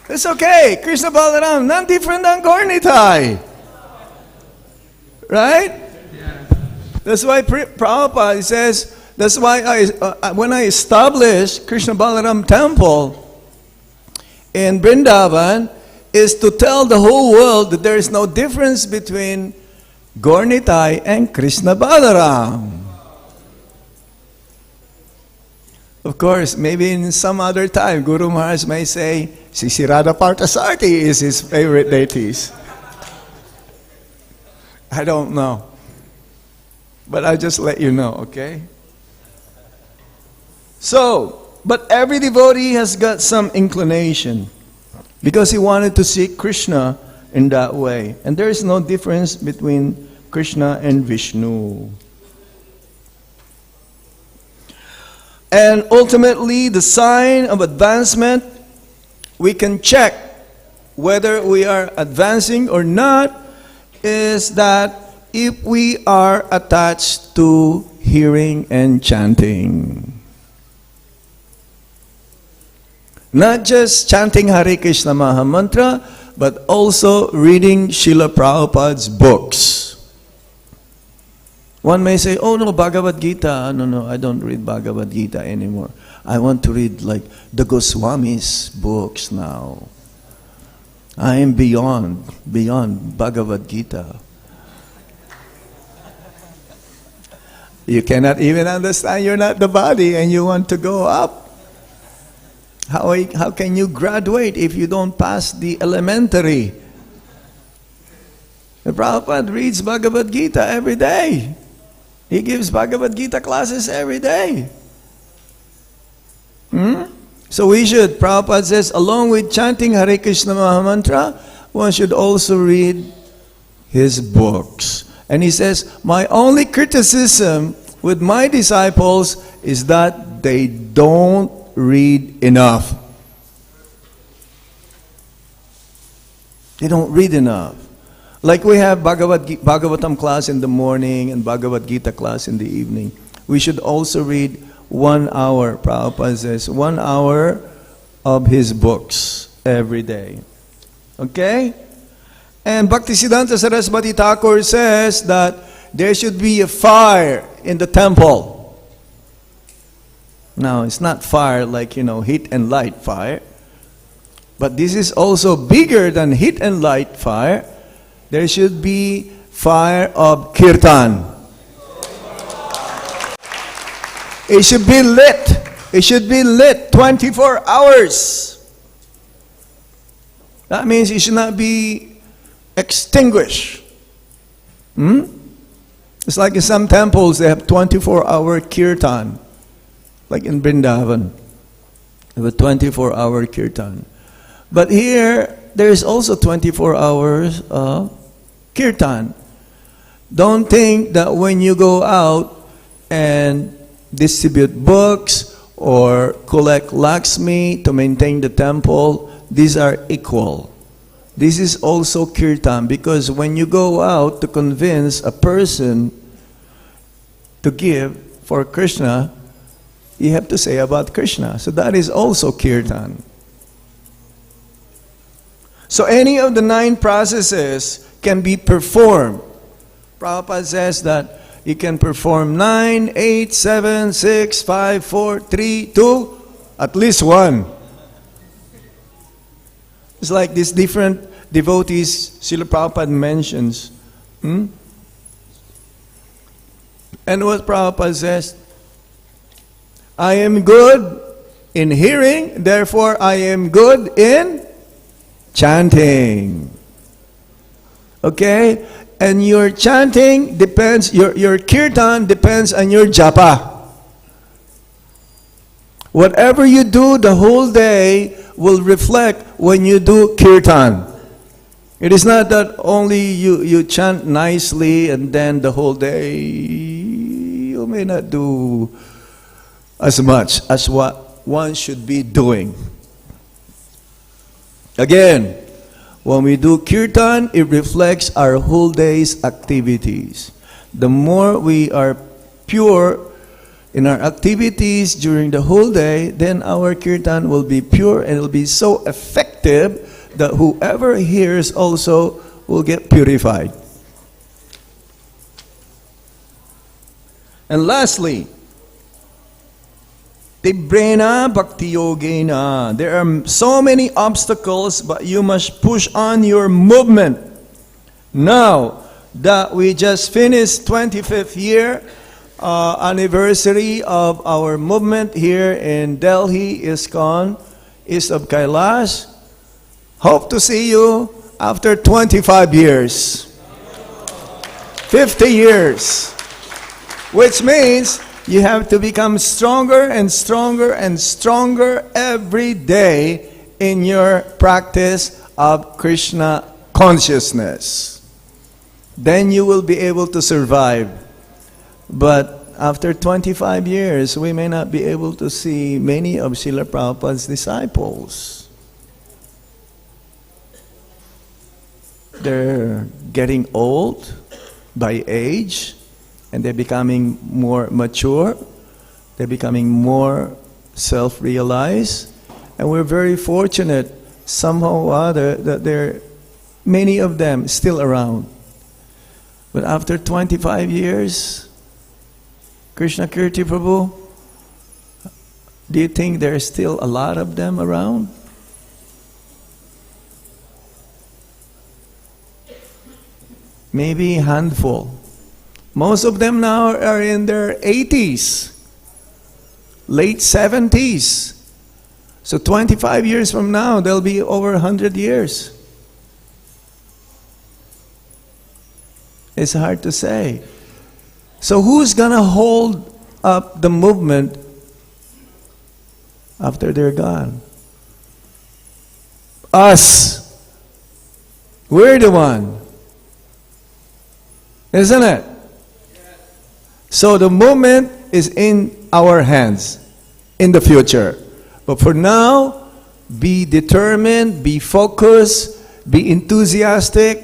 It's okay. Krishna Balaram, not different than Gaura-Nitai. Right? That's why Prabhupada says, that's why when I established Krishna Balaram temple, in Vrindavan is to tell the whole world that there is no difference between Gaur Nitai and Krishna Balaram. Of course, maybe in some other time, Guru Maharaj may say, si Radha Parthasarthi is his favorite deities. I don't know. But I'll just let you know, okay? So, but every devotee has got some inclination because he wanted to seek Krishna in that way. And there is no difference between Krishna and Vishnu. And ultimately, the sign of advancement, we can check whether we are advancing or not, is that if we are attached to hearing and chanting. Not just chanting Hare Krishna Maha Mantra, but also reading Srila Prabhupada's books. One may say, oh no, Bhagavad Gita. No, I don't read Bhagavad Gita anymore. I want to read like the Goswami's books now. I am beyond Bhagavad Gita. You cannot even understand you're not the body and you want to go up. How can you graduate if you don't pass the elementary? The Prabhupada reads Bhagavad Gita every day. He gives Bhagavad Gita classes every day. So we should, Prabhupada says, along with chanting Hare Krishna Maha Mantra, one should also read his books. And he says, my only criticism with my disciples is that they don't read enough. They don't read enough. Like we have Bhagavatam class in the morning and Bhagavad Gita class in the evening. We should also read 1 hour, Prabhupada says, 1 hour of his books every day. Okay? And Bhaktisiddhanta Saraswati Thakur says that there should be a fire in the temple. Now, it's not fire like, heat and light fire. But this is also bigger than heat and light fire. There should be fire of Kirtan. It should be lit. It should be lit 24 hours. That means it should not be extinguished. It's like in some temples they have 24-hour Kirtan. Like in Vrindavan. They have a 24-hour Kirtan. But here, there is also 24 hours Kirtan. Don't think that when you go out and distribute books or collect Lakshmi to maintain the temple, these are equal. This is also Kirtan, because when you go out to convince a person to give for Krishna, you have to say about Krishna. So that is also Kirtan. So any of the 9 processes can be performed. Prabhupada says that you can perform 9, 8, 7, 6, 5, 4, 3, 2, at least 1. It's like these different devotees Srila Prabhupada mentions. And what Prabhupada says, I am good in hearing, therefore I am good in chanting. Okay? And your chanting depends, your kirtan depends on your japa. Whatever you do the whole day will reflect when you do kirtan. It is not that only you chant nicely and then the whole day you may not do as much as what one should be doing. Again, when we do kirtan, it reflects our whole day's activities. The more we are pure in our activities during the whole day, then our kirtan will be pure and it will be so effective that whoever hears also will get purified. And lastly, Tibrena bhakti yogena. There are so many obstacles, but you must push on your movement. Now that we just finished 25th year anniversary of our movement here in Delhi, Iskcon, east of Kailash, hope to see you after 25 years. 50 years. Which means you have to become stronger and stronger and stronger every day in your practice of Krishna consciousness. Then you will be able to survive. But after 25 years, we may not be able to see many of Srila Prabhupada's disciples. They're getting old by age, and they're becoming more mature. They're becoming more self-realized. And we're very fortunate, somehow or other, that there are many of them still around. But after 25 years, Krishna Kirti Prabhu, do you think there are still a lot of them around? Maybe a handful. Most of them now are in their 80s, late 70s. So 25 years from now, they'll be over 100 years. It's hard to say. So who's gonna hold up the movement after they're gone? Us. We're the one. Isn't it? So the movement is in our hands in the future. But for now, be determined, be focused, be enthusiastic,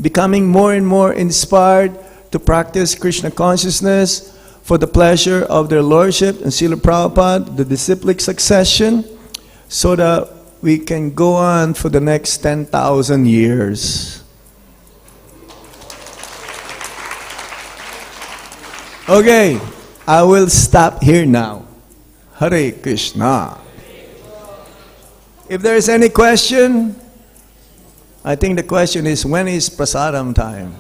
becoming more and more inspired to practice Krishna consciousness for the pleasure of their Lordship and Srila Prabhupada, the disciplic succession, so that we can go on for the next 10,000 years. Okay, I will stop here now. Hare Krishna. If there is any question, I think the question is, when is prasadam time?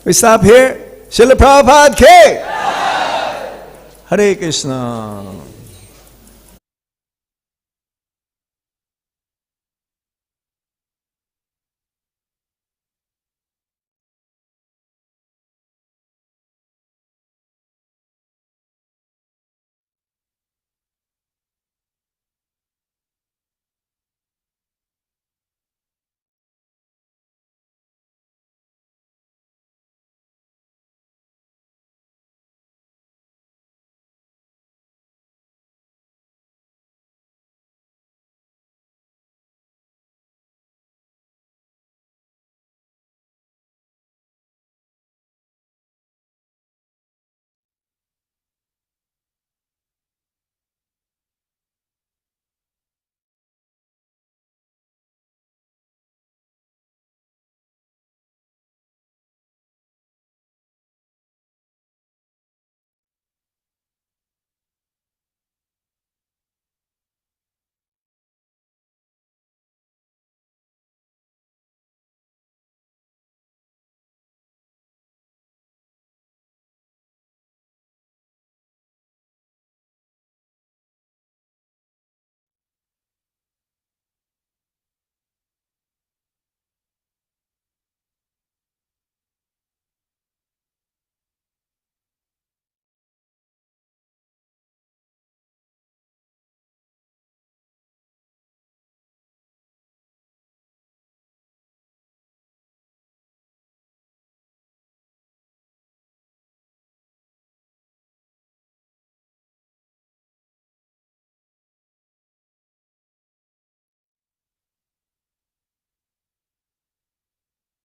We stop here. Srila Prabhupada Ki! Hare Krishna.